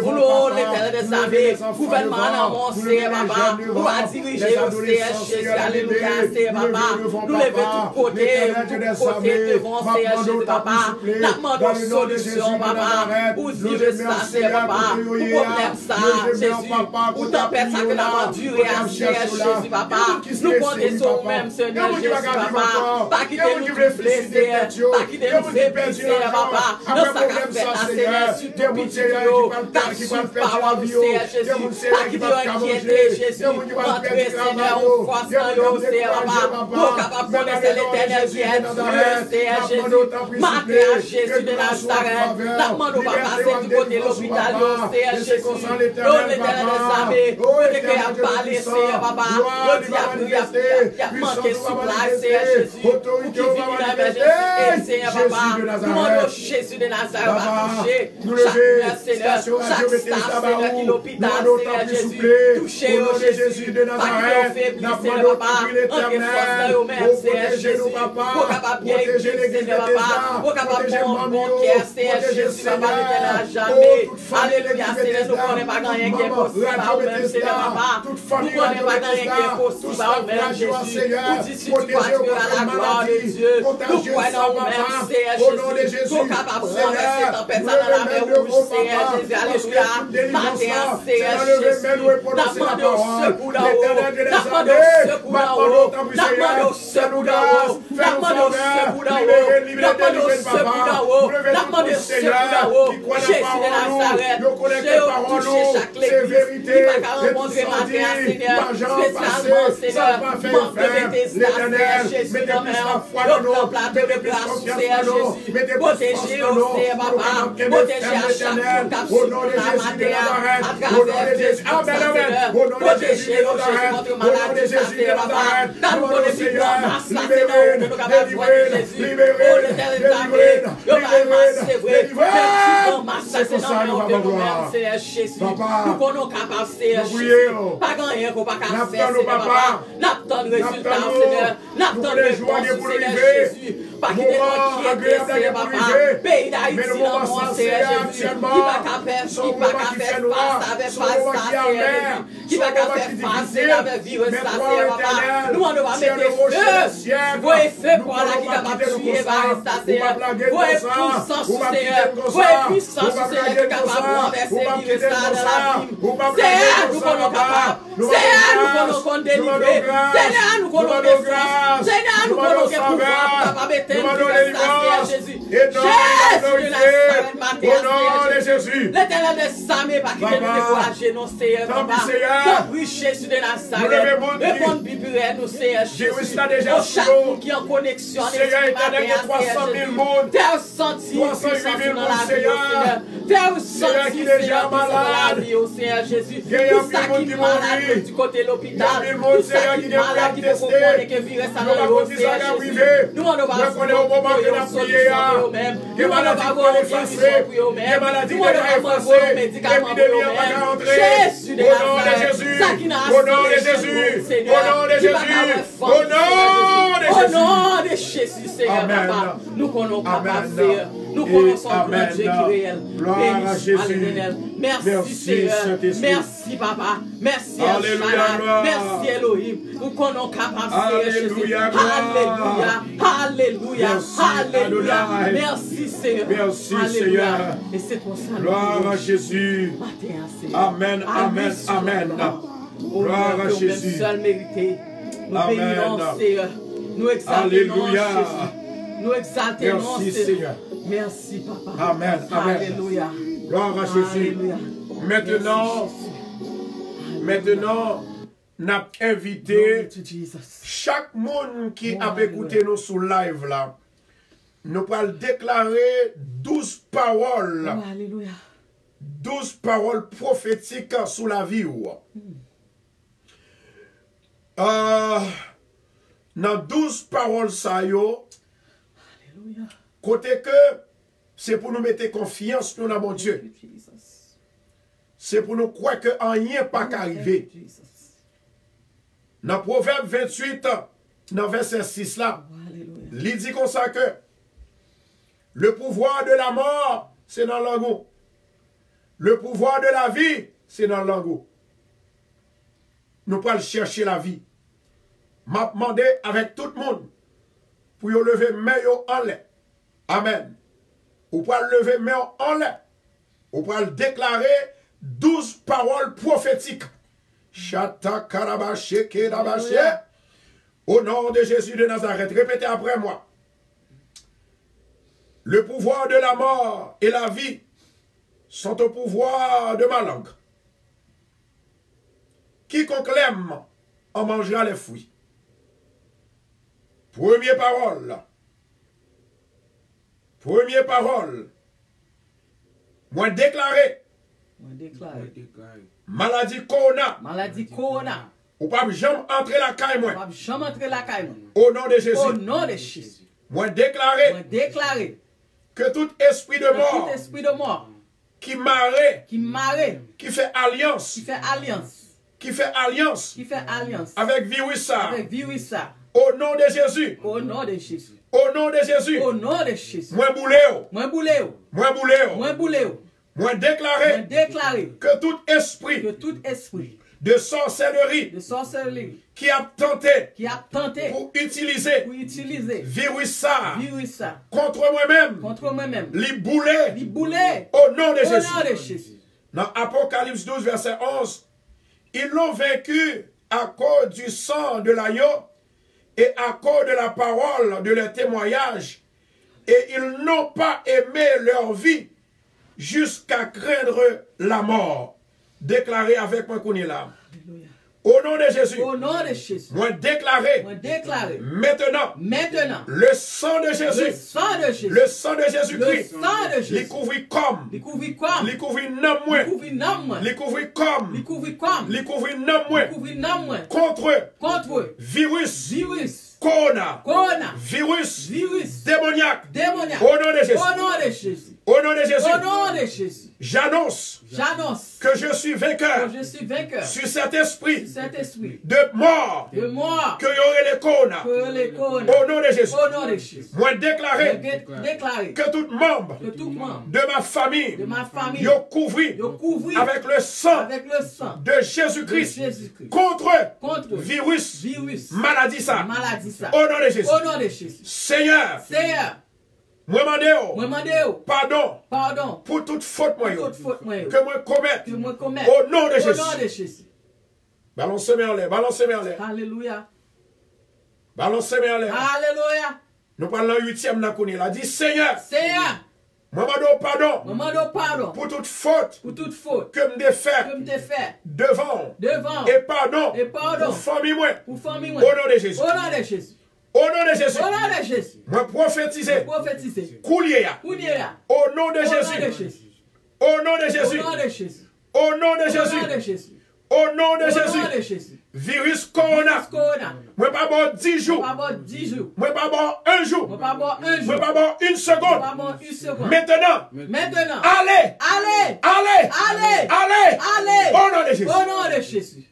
pour l'éternel des armées. Gouvernement à mon Seigneur, Papa. On va diriger le Seigneur Jésus, alléluia, Seigneur Papa. Nous lever tout côté devant Seigneur Jésus, Papa. Nous demandons solution, Papa. Pour dire ça, Seigneur Papa. Pour problème ça, Jésus. Pour tempête ça que nous avons duré à Seigneur Jésus, Papa. Nous comptons sur nous-mêmes, Seigneur Jésus, Papa. Pas quitter nous blesser, pas quitter nous faibles, Seigneur Papa. Dans sa café, Seigneur, sur tout petit Dieu. Pas sur parole, Seigneur Jésus. Pas quitter inquiéter, Jésus. Entrez, Seigneur, on force dans nous, Seigneur Papa. Pour capable de connaître l'éternel qui est Dieu, Seigneur Jésus. Maté à Jésus de Nazareth. La demande va passer du côté de l'hôpital, Seigneur Jésus. Oh, l'éternel des armées. Oh, l'éternel a parlé, Seigneur Papa. Il y a manqué de supply, Seigneur Jésus. Pour qu'il vienne dans l'émergence, Seigneur Papa. Nous demandons Jésus de Nazareth va toucher chaque Seigneur, chaque staff, Seigneur, qui est l'hôpital, Seigneur Jésus. Touchez, oh Jésus de Nazareth. Seigneur Papa, entrez force dans eux-mêmes, Seigneur Jésus. Pour capable bien écrire, Seigneur Papa. Pour capable bon cœur, Seigneur Jésus, Papa, l'éternel jamais. Alléluia, Seigneur, nous ne connaissons pas rien qui est possible à nous-mêmes, Seigneur Papa. Nous ne connaissons pas rien qui est possible à nous-mêmes, Jésus. Nous disons que tu vas tuer à la gloire de Dieu. Nous croyons en nous-mêmes, Seigneur Jésus. Pour capable de renverser tempête dans la mer rouge, Seigneur Jésus, alléluia. Matin, Seigneur Jésus. Nous demandons secours d'en haut. Nous demandons secours d'en haut. Nous demandons secours d'en haut. Nous demandons secours d'en haut. Nous demandons secours d'en haut. Nous demandons secours d'en haut. Jésus de Nazareth. J'ai touché chaque l'église. Il va qu'à rencontrer matin, Seigneur. Spécialement, Seigneur. Manque de Bethesda, Seigneur Jésus, dans mes enfants. Notre plateau de grâce, Seigneur Jésus. Protégez, Seigneur Papa. Protégez à chaque fois capsule la matin. À travers Jésus, Seigneur. Protégez, Jésus, contre maladie, Seigneur Papa. Dans le monde de la masse, là, Seigneur, nous capables de voir Jésus. Oh, l'éternel armée. Nous allons masser, vrai. Nous masser, Seigneur, de nous-mêmes, Seigneur Jésus. Nous connaissons capables, Seigneur Jésus. Pas grand-rien qu'on va faire, Seigneur Papa. N'attendons le résultat, Seigneur. N'attendons le réponse, Seigneur Jésus. Pas qu'il y ait de Seigneur Papa. Pays d'Haïti, dans mon Seigneur Jésus. Qui va faire face avec face, Seigneur Jésus. Qui va faire face avec virus, Seigneur Papa. Nous, on va mettre feu. Voyez feu pour la qui va tuer, Seigneur. Voyez puissance, Seigneur. Voyez puissance, Seigneur, qui est capable de renverser virus dans la vie. Seigneur, nous connaissons capable. Seigneur, nous connaissons délivrer. Seigneur, nous connaissons défense. Seigneur, nous connaissons pouvoir capable de Jésus. Jésus de Nazareth, Jésus. L'éternel des armées, pas qu'il nous décourager, non, Seigneur, Papa. Tant Jésus de Nazareth. Répondre Bible, nous, Seigneur Jésus. Chaque monde qui est en connexion, Seigneur, éternel, 300 000 monde. T'as senti puissance dans la vie, Seigneur. T'as senti Seigneur dans la vie, Seigneur Jésus. Tout ça qui est malade du côté de l'hôpital. Tout ça qui est malade qui peut comprendre que virus ça dans le Seigneur Jésus. Nous, on va voir au moment que nous avons prié. Nous, on va voir une solution pour eux-mêmes. Nous, on va voir un médicament pour eux-mêmes. Jésus de Nazareth. Ça qui n'a pas de Seigneur. Au nom de Jésus. Au nom de Jésus, Seigneur, Papa. Nous connaissons capables de faire. Nous connaissons grand Dieu qui est réel. Merci, Seigneur. Merci, Papa. Merci, Alléluia. Merci, Elohim. Nous connaissons capables de faire, Jésus. Alléluia. Alléluia. Alléluia. Merci, Seigneur. Merci, Seigneur. Et c'est pour ça. Gloire à Jésus. Amen, amen, amen. Gloire à Jésus. Seul mérité. Nous bénissons, Seigneur. Nous exaltons, Jésus. Nous exaltons, Seigneur. Merci, Papa. Amen, amen. Alléluia. Gloire à Jésus. Maintenant, nous avons invité chaque monde qui a écouté nous sur live là. nous allons déclarer 12 paroles. Oh, alléluia. 12 paroles prophétiques sur la vie. Dans 12 paroles, ça yo, Alléluia. côté que c'est pour nous mettre confiance nous dans mon Dieu. C'est pour nous croire que rien pas qu'arriver. Dans Proverbe 28, dans verset 6 là, il dit comme ça que le pouvoir de la mort, c'est dans l'angle. Le pouvoir de la vie, c'est dans l'angle. Nous pouvons chercher la vie. M'a demandé avec tout le monde pour y lever main en l'air. Amen. Ou pour lever main en l'air. Ou pour déclarer 12 paroles prophétiques. Chata karabaché kedabaché. Au nom de Jésus de Nazareth. Répétez après moi. Le pouvoir de la mort et la vie sont au pouvoir de ma langue. Quiconque l'aime en mangera les fruits. Première parole. Première parole. Moi déclaré. Maladie corona. Maladie corona. Ou pas jamais entrer la caille moi. Pas jamais entrer la caille. Au nom de Jésus. Au nom de Jésus. Moi déclaré. Moi déclaré. Que tout esprit de mort. Tout esprit de mort. Qui marrait. Qui marrait. Qui fait alliance. Qui fait alliance. Qui fait alliance. Qui fait alliance. Avec virus ça. Avec virus ça. Au nom de Jésus. Au nom de Jésus. Au nom de Jésus. Au nom de Jésus. Moi boulé. Moi boulé. Moi boulé. Moi boulé. Moi déclaré. Moi déclaré. Que tout esprit. Que tout esprit. De sorcellerie. De sorcellerie. Qui a tenté. Qui a tenté. Pour utiliser. Pour utiliser. Virus ça. Virus ça. Contre moi-même. Contre moi-même. Les boulets. Les boulets. Au nom de Jésus. Au nom de Jésus. Dans Apocalypse 12, verset 11. Ils l'ont vaincu à cause du sang de l'agneau et à cause de la parole de leur témoignage. Et ils n'ont pas aimé leur vie jusqu'à craindre la mort. Déclaré avec moi qu'on est là. Alléluia. Au nom de Jésus. Au nom de Jésus. Moi déclaré. Moi déclaré. Maintenant. Le sang de Jésus. Le sang de Jésus. Le sang de Jésus-Christ. Le sang de Jésus. Les couvrit comme. Les couvrit comme. Les couvrit non moins. Les couvrit non moins. Les couvrit comme. Les couvrit comme. Les couvrit non moins. Les couvrit non moins. Contre. Virus. Virus. Corona. Corona. Virus. Virus. Démoniaque. Démoniaque. Au nom de Jésus. Au nom de Jésus. Au nom de Jésus. Au nom de Jésus. J'annonce. J'annonce. Que je suis vainqueur. Que je suis vainqueur. Sur cet esprit. Cet esprit. De mort. De mort. Que y aurait les corona. Que les corona. Au nom de Jésus. Au nom de Jésus. Moi déclaré. Déclaré. Que tout membre. Que tout membre. De ma famille. De ma famille. Yo couvri. Yo couvri. Avec le sang. Avec le sang. De Jésus-Christ. Contre. Virus. Virus. Maladie ça. Maladie ça. Au nom de Jésus. Au nom de Jésus. Seigneur. Seigneur. Moi demande pardon. Pardon. Pour toute faute moi. Toute faute moi. Que moi commette. Que moi commette. Au nom de Jésus. Au nom de Jésus. Balancez-moi en l'air. Balancez-moi en l'air. Alléluia. Balancez-moi en l'air. Alléluia. Nous parlons 8e nakuni. Il a dit Seigneur. Seigneur. Moi demande pardon. Moi demande pardon. Pour toute faute. Pour toute faute. Que me défait. Que me défait. Devant. Et pardon. Pour famille moi. Pour famille moi. Au nom de Jésus. Au nom de Jésus. Au nom de Jésus. Au nom de Jésus. Moi prophétiser. Prophétiser. Coulier. Au nom de Jésus. Au nom de Jésus. Au nom de Jésus. Au nom de Jésus. Au nom de Jésus. Au nom de Au Jésus. nom de Jésus. Virus corona. Moi pas bon 10 jours. Moi pas bon 10 jours. Moi pas bon 1 jour. Moi pas bon 1 jour. Moi pas bon 1 seconde. Moi pas bon 1 seconde. Maintenant. Allez. Allez. Allez. Allez. Allez. Allez. Au nom de Jésus. Au nom de Jésus.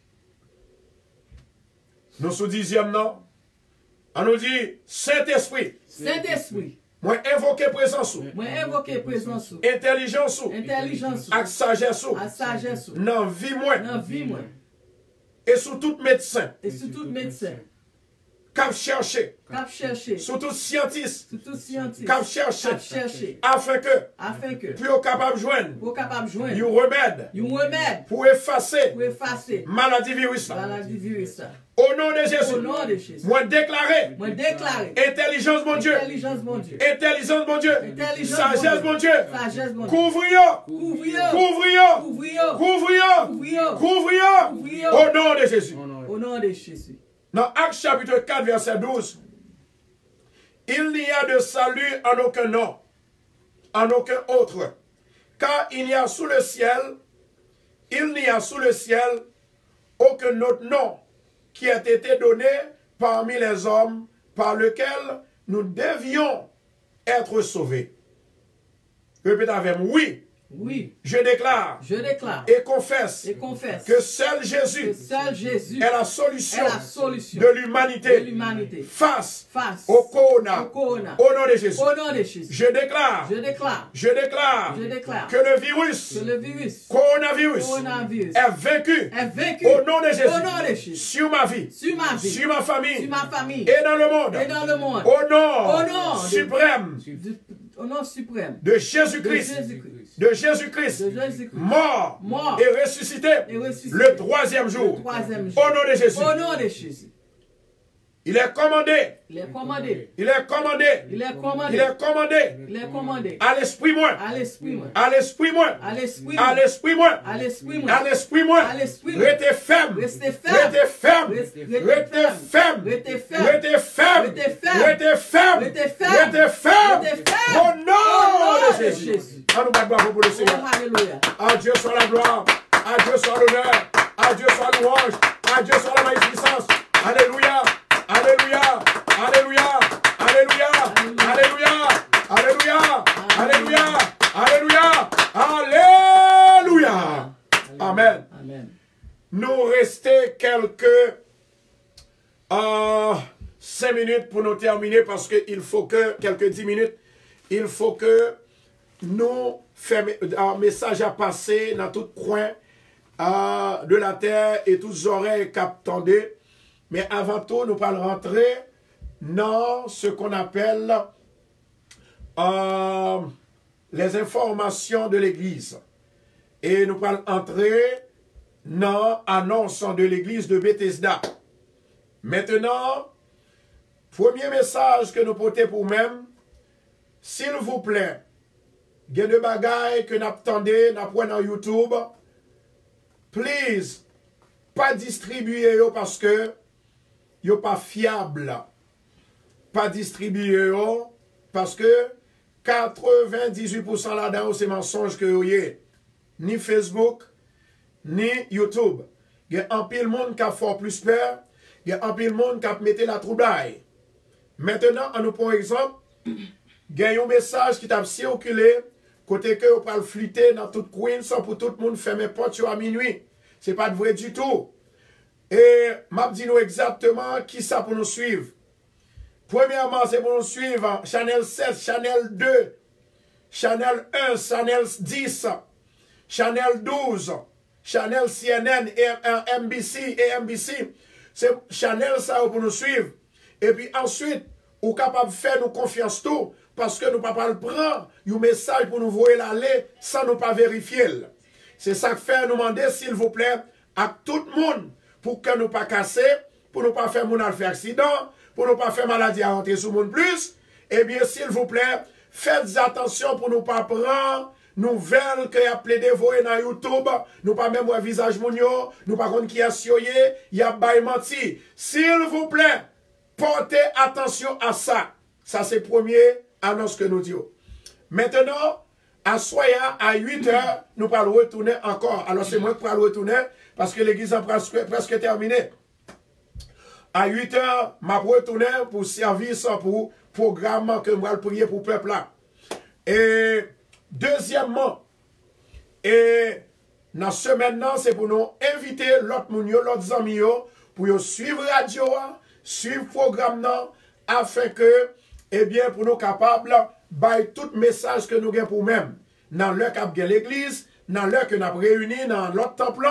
Nous sous 10e non. On nous dit Saint-Esprit. Saint-Esprit. Moi invoquer présence. Moi invoquer présence. Intelligence. Intelligence. Ak sagesse. À sagesse. Dans vie moi. Dans vie moi. Et sous tout médecin. Et sous tout médecin. Cap chercher. Cap chercher. Sous tout scientiste. Sous tout scientiste. Cap chercher. Cap chercher. Afin que. Puis capable de joindre. Pour capable de joindre. You remède. You remède. Pour effacer. Pour effacer. Maladie virus. Maladie virus. Au nom de Jésus. Au nom de Jésus. Moi déclarer. Moi déclarer. Intelligence mon Dieu. Intelligence mon Dieu. Intelligence mon Dieu. Intelligence sagesse mon Dieu. Sagesse mon Dieu. Couvrir. Couvrir. Couvrir. Couvrir. Couvrir. Couvrir. Couvrir. Couvrir. Au nom de Jésus. Au nom de Jésus. Dans Actes chapitre 4 verset 12. Il n'y a de salut en aucun nom, en aucun autre. Car il n'y a sous le ciel, aucun autre nom qui a été donné parmi les hommes par lequel nous devions être sauvés. Répétez avec moi. Oui. Oui. Je déclare et confesse que seul Jésus est la solution de l'humanité face au corona. Au nom de Jésus. Je déclare que le virus, coronavirus est vaincu au nom de Jésus sur ma vie, sur ma famille et dans le monde. Au nom suprême de Jésus-Christ, mort et ressuscité le troisième jour. Au nom de Jésus. Il est commandé à l'esprit moi, restez ferme, au nom de Jésus. À nous battre bravo pour le Seigneur. À Dieu soit la gloire, à Dieu soit l'honneur, à Dieu soit la louange, à Dieu soit la magnificence. Alléluia, alléluia, alléluia, alléluia, alléluia, alléluia, alléluia, alléluia, alléluia. Amen. Nous restons quelques 5 minutes pour nous terminer parce qu'il faut que, quelques 10 minutes, il faut que nous fassions un message à passer dans tout coin de la terre et toutes oreilles qu'attendez. Mais avant tout, nous allons rentrer dans ce qu'on appelle les informations de l'Église. Et nous allons entrer dans l'annonce de l'Église de Bethesda. Maintenant, premier message que nous portons pour nous-mêmes, s'il vous plaît, il y a des bagailles que nous attendons, nous prenons dans YouTube. Please, pas distribuer parce que yo pas fiable. Pas distribuer parce que 98% là-dedans c'est mensonge que vous avez. Ni Facebook, ni YouTube. Il y a un pile monde qui a fort plus peur. Il y a un pile monde qui a mis la troubaille. Maintenant, on nous prend exemple. Il y a un message qui t'a circulé. Côté que vous pouvez flûter dans toute Queen sans pour tout le monde fermer porte à minuit. Ce n'est pas de vrai du tout. Et m'a dit nous exactement qui ça pour nous suivre. Premièrement, c'est pour nous suivre Channel 7, Channel 2, Channel 1, Channel 10, Channel 12, Channel CNN, et NBC et NBC. C'est Channel ça pour nous suivre. Et puis ensuite, vous capable de faire nous confiance tout parce que nous ne pouvons pas le prendre un message pour nous voir l'aller sans nous pas vérifier. C'est ça que fait nous demander s'il vous plaît à tout le monde pour que nous pas casser, pour nous pas faire mon faire accident, pour nous pas faire maladie à rentrer sur le monde plus. Eh bien s'il vous plaît, faites attention pour nous pas prendre nouvelles que y a plaidé voyer dans YouTube, nous pas même voir visage mounio, nous pas contre qui a sioyé, y a bail menti. S'il vous plaît, portez attention à ça. Ça c'est premier annonce que nous disons. Maintenant, à Soya, à 8 h, nous allons retourner encore. Alors c'est moi qui vais retourner parce que l'église est presque terminée. À 8 h, je vais retourner pour service, pour programme que je vais prier pour le peuple là. Et deuxièmement, et dans ce maintenant, c'est pour nous inviter l'autre amis pour suivre la radio, suivre le programme afin que, eh bien, pour nous capables by tout message que nous avons pour nous-mêmes. Dans l'heure qu'a l'église, dans l'heure que nous avons réuni dans l'autre temple,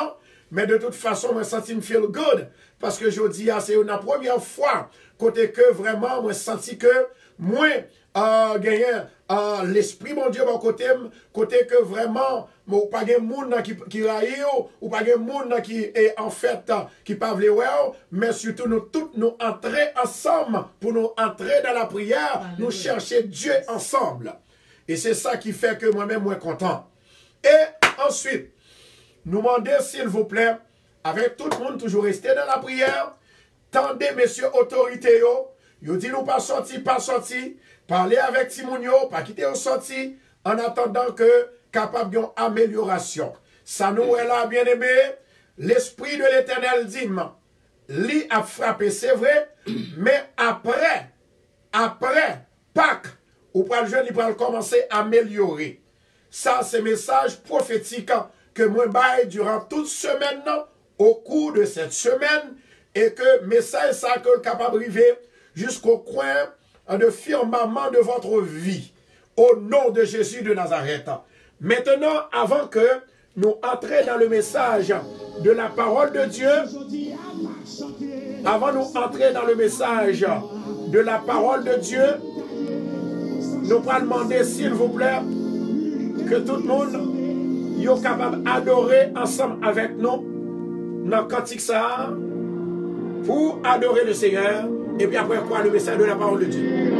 mais de toute façon, je sens me feel good. Parce que je dis, c'est la première fois, côté que vraiment, je sens que moi, gagné l'esprit, mon Dieu, côté que vraiment, ou pas de monde qui raille, ou pas de monde qui est en fait, qui parle well, mais surtout nous tous nous entrer ensemble, pour nous entrer dans la prière, nous chercher Dieu ensemble. Et c'est ça qui fait que moi-même, moi, content. Et ensuite, nous demandez, s'il vous plaît, avec tout le monde, toujours rester dans la prière, tendez, messieurs, autorités, Yo dit nous pas sorti, parler avec Timounio, pas quitter au sorti, en attendant que capable d'une amélioration. Ça nous est là, bien aimé, l'Esprit de l'Éternel dit, lui a frappé, c'est vrai, mais après, Pâques, ou pour le jeune, il va commencer à améliorer. Ça, c'est message prophétique que moi baille durant toute semaine, au cours de cette semaine, et que message ça que capable d'arriver jusqu'au coin de firmament de votre vie. Au nom de Jésus de Nazareth. Maintenant, avant que nous entrions dans le message de la parole de Dieu, avant nous entrer dans le message de la parole de Dieu, nous allons demander, s'il vous plaît, que tout le monde soit capable d'adorer ensemble avec nous dans le cantique ça, pour adorer le Seigneur, et puis après quoi, le message de la parole de Dieu.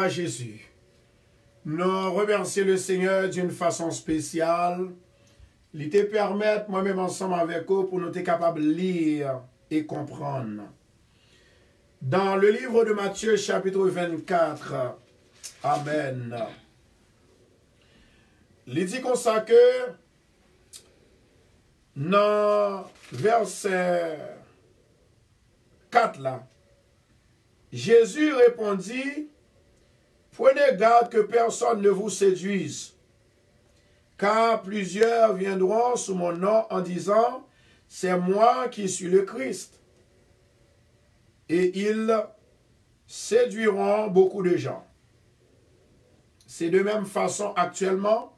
Jésus. Nous remercions le Seigneur d'une façon spéciale. Il te permet, moi-même ensemble avec vous, pour nous être capables de lire et comprendre. Dans le livre de Matthieu, chapitre 24, Amen. Il dit comme ça que, dans verset 4 là, Jésus répondit, prenez garde que personne ne vous séduise, car plusieurs viendront sous mon nom en disant, c'est moi qui suis le Christ. Et ils séduiront beaucoup de gens. C'est de même façon actuellement,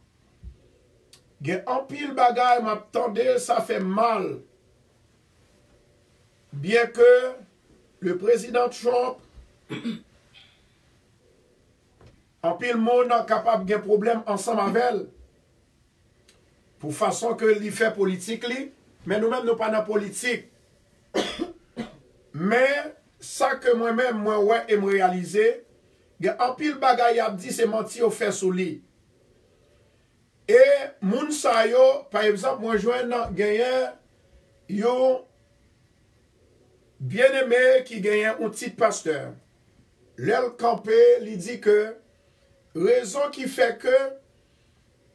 en pile bagaille m'attendait, ça fait mal. Bien que le président Trump en pile monde capable de problème ensemble avec elle. Pour façon que l'y fait politique, mais nous-mêmes, nous pas dans politique. Mais ça que moi-même, moi, ouais, et me réaliser, en pile bagaille a dit, c'est menti au fait sous lui. Et, moun sa yo, par exemple, moi, je gagne, yo, bien aimé qui gagne un petit pasteur. L'el campé, il dit que, raison qui fait que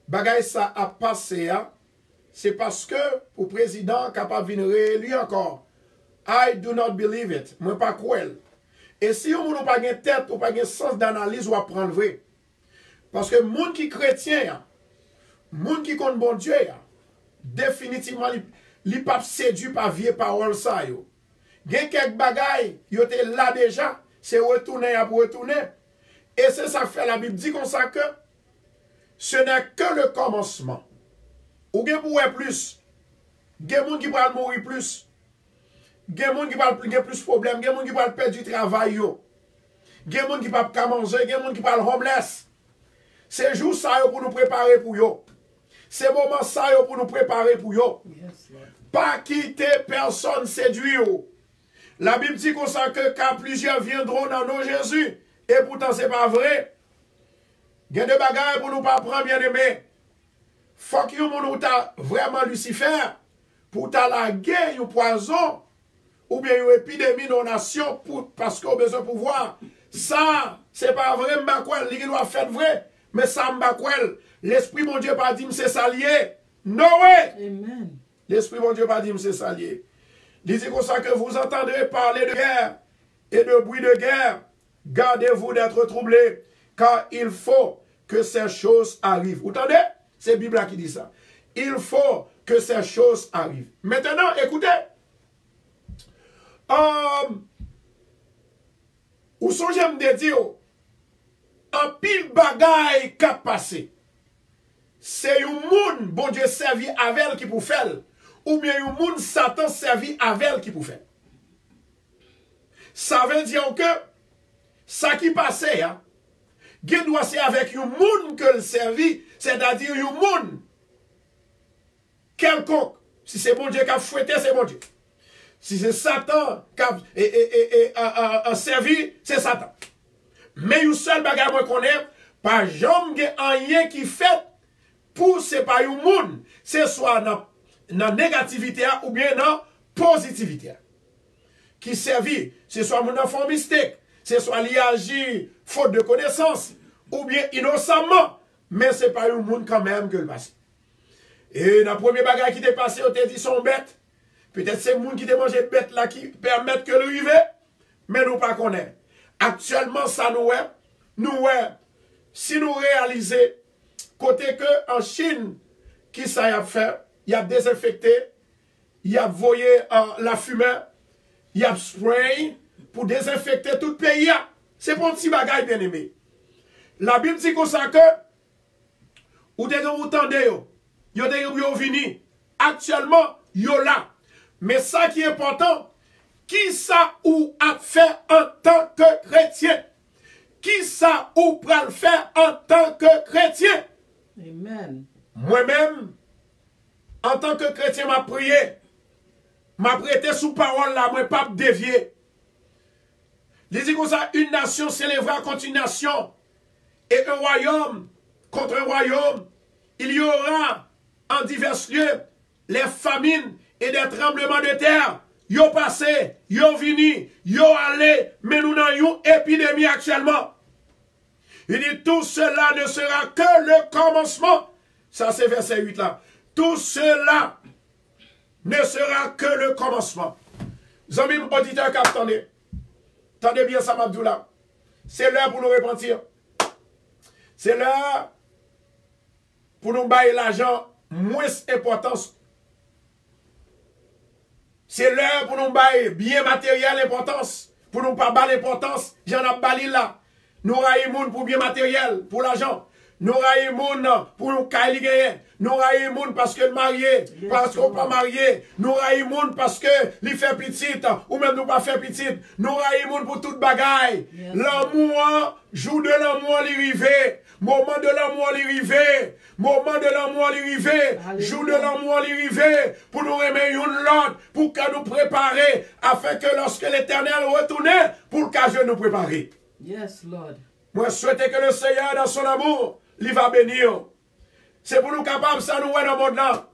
bagay ça a passé, c'est parce que pour président capable de venir réélu encore. I do not believe it. Moi pas croire. Et si on n'a pas de tête ou pas de sens d'analyse ou à prendre vrai. Parce que moun qui chrétien, moun qui compte bon Dieu, définitivement li pas séduit par vieille parole ça yo. Gen quelques bagay, yo te là déjà, c'est retourner à pour retourner. Et c'est ça que fait la Bible dit comme ça que ce n'est que le commencement. Ou gen pour plus. Gen moun qui va mourir plus. Gen moun qui va plus problème, gen moun qui va perdre du travail yo. Gen moun qui va pas manger, gen moun qui va homeless. C'est jour ça yo pour nous préparer pour yo. C'est moment ça yo pour nous préparer pour yo. Yes, pas quitter personne séduit yo. La Bible dit comme ça que car plusieurs viendront dans nos Jésus. Et pourtant, ce n'est pas vrai. Il y a des bagages pour nous pas prendre, bien aimé. Faut que nous ta vraiment Lucifer pour ta la guerre, un poison, ou bien une épidémie dans la nation parce qu'on a besoin de pouvoir. ça, c'est pas vrai, m'bakwel, il doit faire vrai, mais ça m'bakwel, l'esprit mon Dieu pas dit c'est ça lié. No way. Amen. L'esprit mon Dieu pas dit c'est ça lié. Il dit comme ça que vous entendrez parler de guerre et de bruit de guerre. Gardez-vous d'être troublés, car il faut que ces choses arrivent. Vous entendez? C'est la Bible qui dit ça. Il faut que ces choses arrivent. Maintenant, écoutez. Où sont j'aime de dire, un pile bagaille qui a passé. C'est un monde, bon Dieu, servi avec elle qui peut faire. Ou bien un monde, Satan servi avec elle qui peut faire. Ça veut dire que, ça qui passait, hein, il doit ser avec un monde que le servi, c'est-à-dire un monde quelconque. Si c'est bon Dieu qui a fouetté, c'est bon Dieu. Si c'est Satan qui a servi, c'est Satan. Mais un seul bagage moi connais, pas jamais rien qui fait pour séparer un monde, c'est soit dans la négativité ou bien dans la positivité. Qui servi, c'est soit mon enfant mystère, c'est soit lié agir faute de connaissance, ou bien innocemment, mais c'est pas un monde quand même que le passe. Et dans le premier bagage qui t'est passé, on t'a dit son bête. Peut-être c'est le monde qui t'a mangé bête là qui permet que le rive, mais nous pas connaît. Actuellement, ça si nous réalisons, côté que en Chine, qui ça y a fait, il a désinfecté, il a voyé la fumée, il a spray pour désinfecter tout le pays. C'est pour un petit bagage bien aimé. La Bible dit comme ça que, ou des gens vous tendez, yo des gens vini. Actuellement, yo là. Mais ça qui est important, qui ça ou a fait en tant que chrétien? Qui ça ou pral faire en tant que chrétien? Amen. Moi-même, en tant que chrétien, m'a prié. M'a prêté sous parole là, moi pas dévier. Il dit comme ça, une nation s'élèvera contre une nation. Et un royaume contre un royaume. Il y aura en divers lieux les famines et des tremblements de terre. Yo passé, yo vini, yo allé, mais nous n'avons une épidémie actuellement. Il dit tout cela ne sera que le commencement. Ça c'est verset 8 là. Tout cela ne sera que le commencement. Amis auditeurs qui attendez. Attendez bien ça, Mabdoula. C'est l'heure pour nous repentir. C'est l'heure pour nous bailler l'argent moins importance. C'est l'heure pour nous bailler bien matériel importance. Pour nous pas bailler l'importance. J'en ai baillé là. Nous raillons pour bien matériel, pour l'argent. Nous raillons pour nous cailler. Nous raillons parce que le marié, parce qu'on pas marié. Nous raillons parce que il fait petite, ou même nous pas fait petite. Nous raillons pour toute bagaille. L'amour, jour de l'amour, l'arrivée. Moment de l'amour, l'arrivée. Moment de l'amour, l'arrivée. Jour de l'amour, l'arrivée. Pour nous remettre l'ordre, pour que nous préparer, afin que lorsque l'Éternel retourne, pour que nous préparer. Yes, Lord. Moi, je souhaite que le Seigneur, dans son amour, il va bénir. C'est pour nous capables, ça nous est dans le monde là.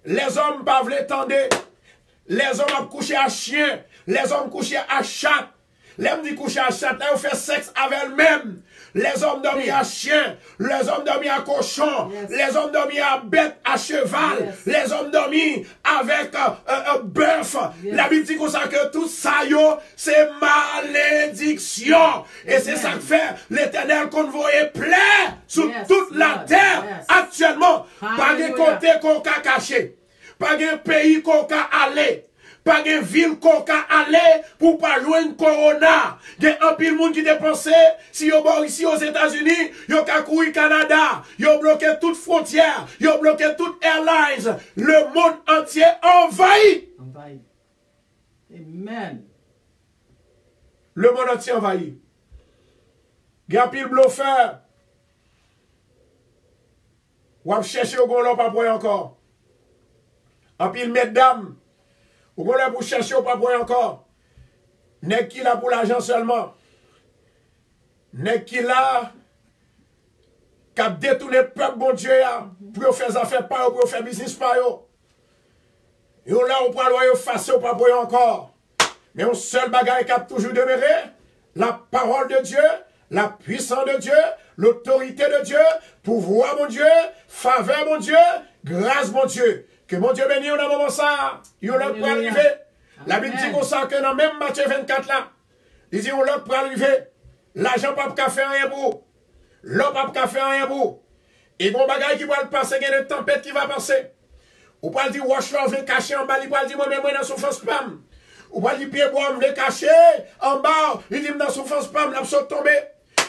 Les hommes pas veulent tendre. Les hommes ont couché à chien. Les hommes couché à chat. Les hommes disent coucher à chat. Ils fait sexe avec eux-mêmes. Les hommes dorment à chien. Les hommes dorment à cochon. Yes. Les hommes dorment à bête, à cheval. Yes. Les hommes dorment avec bœuf. Yes. La Bible dit comme ça que tout ça, c'est malédiction. Et c'est ça que fait l'Éternel qu'on voyait plein sur toute la terre. Yes. Actuellement, pas de côté qu'on a caché. Pas de pays qu'on a allé. Pas de ville qu'on a allé pour pas jouer une corona. Il y a un pile monde qui dépensé. Si yo bon ici aux États-Unis, yo ka couru Canada, yo bloqué toute frontière, yo bloqué toute airlines. Le monde entier envahi. Envahi. Amen. Le monde entier envahi. Il y a un pile bluffeur. Ou à chercher au gon pas pour encore. Un pile mesdames. Ou qu'on là pour chercher ou pas pour encore. N'est qui là pour l'argent seulement. N'est qui là qui a détourné le peuple bon Dieu pour faire des affaires par eux, pour faire business par eux. Et là on prend le face ou pas pour encore. Mais un seul bagage qui a toujours demeuré, la parole de Dieu, la puissance de Dieu, l'autorité de Dieu, pouvoir, mon Dieu, faveur, mon Dieu, grâce, mon Dieu. Que mon Dieu bénisse dans le moment ça. Il y a l'autre pour arriver. La Bible dit qu'on sent que dans même Matthieu 24 là, il dit on l'autre pour arriver. L'argent pas qu'à faire rien pour. L'homme pas qu'à faire rien pour. Et bon bagage qui va le passer, il y a une tempête qui va passer. Ou pas dire wash love le cacher en bas, il va dire moi même dans souffrance pam. Ou pas dire pied bois le cacher en bas, il dit dans souffrance pam, la saute tomber.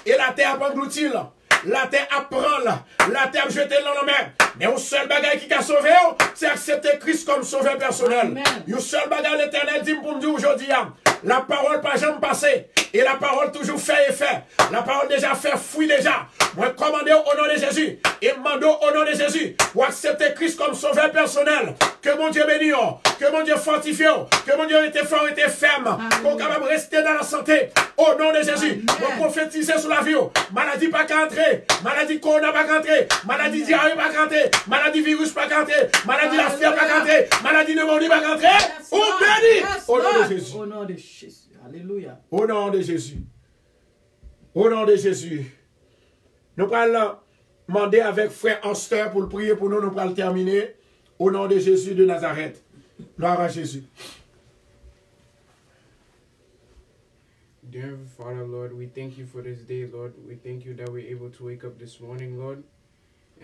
Et la terre va engloutir. La terre apprend là. La terre jeter dans la mer. Mais au seul bagage qui a sauvé, c'est accepter Christ comme sauveur personnel. Le seul bagage l'éternel dit pour nous dire aujourd'hui, la parole pas jamais passée. Et la parole toujours fait et fait. La parole déjà fait, fouille déjà. Moi, commandez au nom de Jésus. Et demandez au nom de Jésus pour accepter Christ comme sauveur personnel. Que mon Dieu bénisse, que mon Dieu fortifie, que mon Dieu était fort, était ferme. Qu'on capable rester dans la santé. Au nom de Jésus. Moi, prophétiser sur la vie. Maladie pas qu'à entrer. Maladie corona pas qu'à entrer. Maladie diarrhée pas qu'à entrer. Maladie virus pas qu'à entrer. Maladie la fièvre pas qu'à entrer. Maladie pneumonie pas qu'à entrer. Ou béni. Au nom de Jésus. Au nom de Jésus. Alléluia. Au nom de Jésus. Au nom de Jésus. Nous allons demander avec frère Oster pour le prier pour nous. Nous allons terminer. Au nom de Jésus de Nazareth. Gloire à Jésus. Dear Heavenly Father, Lord, we thank you for this day, Lord. We thank you that we're able to wake up this morning, Lord.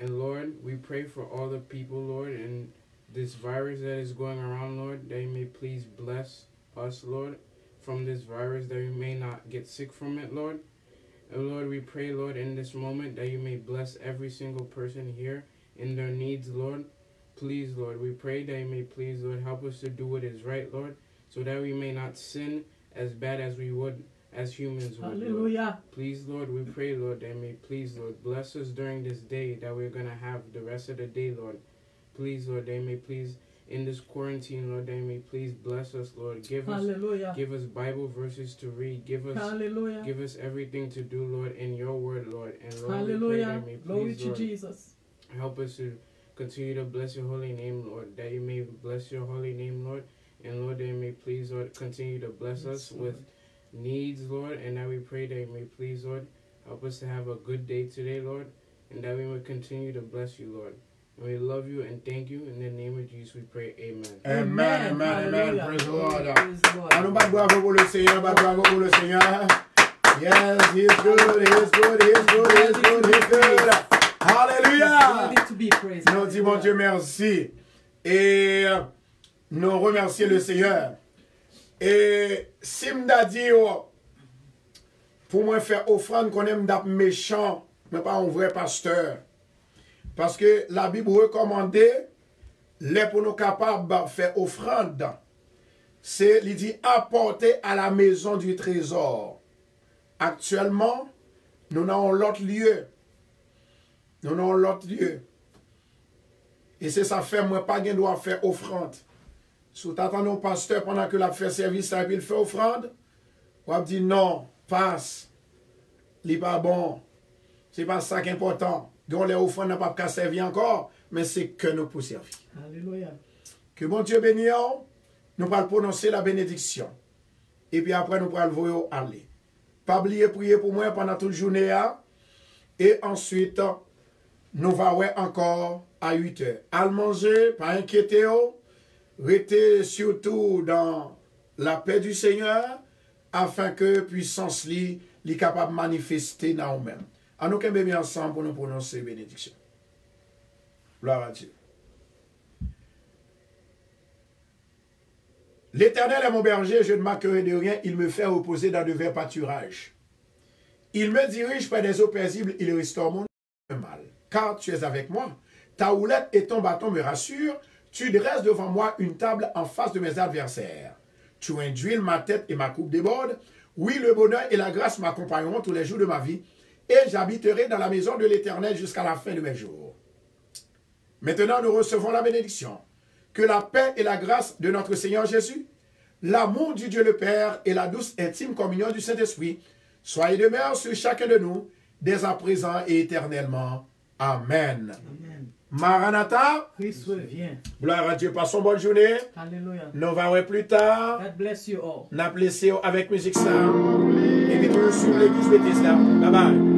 And Lord, we pray for all the people, Lord, and this virus that is going around, Lord, that you may please bless us, Lord, from this virus, that we may not get sick from it, Lord. And Lord, we pray, Lord, in this moment that you may bless every single person here in their needs, Lord. Please, Lord, we pray that you may please, Lord, help us to do what is right, Lord, so that we may not sin as bad as we would as humans would. Hallelujah. Lord. Please, Lord, we pray, Lord, that may please, Lord, bless us during this day that we're going to have the rest of the day, Lord. Please, Lord, they may please, in this quarantine, Lord, they may please bless us, Lord. Give us Bible verses to read. Give us everything to do, Lord, in your word, Lord. And Lord, Hallelujah. we pray that may Glory please, to Lord, Jesus. help us to continue to bless your holy name, Lord. That you may bless your holy name, Lord. And Lord, they may please, Lord, continue to bless us with needs, Lord, and that we pray that you may please, Lord, help us to have a good day today, Lord, and that we may continue to bless you, Lord. And we love you and thank you. In the name of Jesus we pray, amen. Amen, amen, amen. Praise the Lord. Praise the Lord. Allons battre bravo pour le Seigneur, battre bravo pour le Seigneur. Yes, he is good, he is good, he is good, he is good, he is good. Hallelujah. Worthy to be praised. Nous disons Dieu merci. Et nous remercions le Seigneur. Et si m'da dit pour moi faire offrande qu'on aime d'être méchant, mais pas un vrai pasteur. Parce que la Bible recommandait les pour nous capables de faire offrande. C'est, il dit, apporter à la maison du trésor. Actuellement, nous avons l'autre lieu. Nous avons l'autre lieu. Et c'est ça fait, moi, pas qu'on doit faire offrande. Si vous attendez un pasteur pendant que la fait service, et puis il fait offrande, vous dit non, passe. Il n'est pas bon. Ce n'est pas ça qui est important. Donc les offrandes n'ont pas qu'à servir encore, mais c'est que nous pour servir. Alléluia. Que bon Dieu bénisse, nous allons prononcer la bénédiction. Et puis après, nous allons voir aller. Pas oublier prier pour moi pendant toute la journée. Et ensuite, nous allons encore à 8 heures. Allez manger, pas inquiéter. Restez surtout dans la paix du Seigneur, afin que puissance li capable de manifester dans nous-mêmes. À nous qui sommes ensemble pour nous prononcer bénédiction. Gloire à Dieu. L'Éternel est mon berger, je ne manquerai de rien, il me fait reposer dans de verts pâturages. Il me dirige près des eaux paisibles, il restaure mon mal. Car tu es avec moi, ta houlette et ton bâton me rassurent, tu dresses devant moi une table en face de mes adversaires. Tu induis ma tête et ma coupe déborde. Oui, le bonheur et la grâce m'accompagneront tous les jours de ma vie, et j'habiterai dans la maison de l'Éternel jusqu'à la fin de mes jours. Maintenant, nous recevons la bénédiction. Que la paix et la grâce de notre Seigneur Jésus, l'amour du Dieu le Père et la douce intime communion du Saint-Esprit soient et demeurent sur chacun de nous, dès à présent et éternellement. Amen. Amen. Maranatha. Christ revient. Gloire à Dieu. Passons bonne journée. Hallelujah. Nous verrons plus tard. God bless you all. N'a blessé avec musique ça. Et puis sur l'église Bethesda. Bye bye.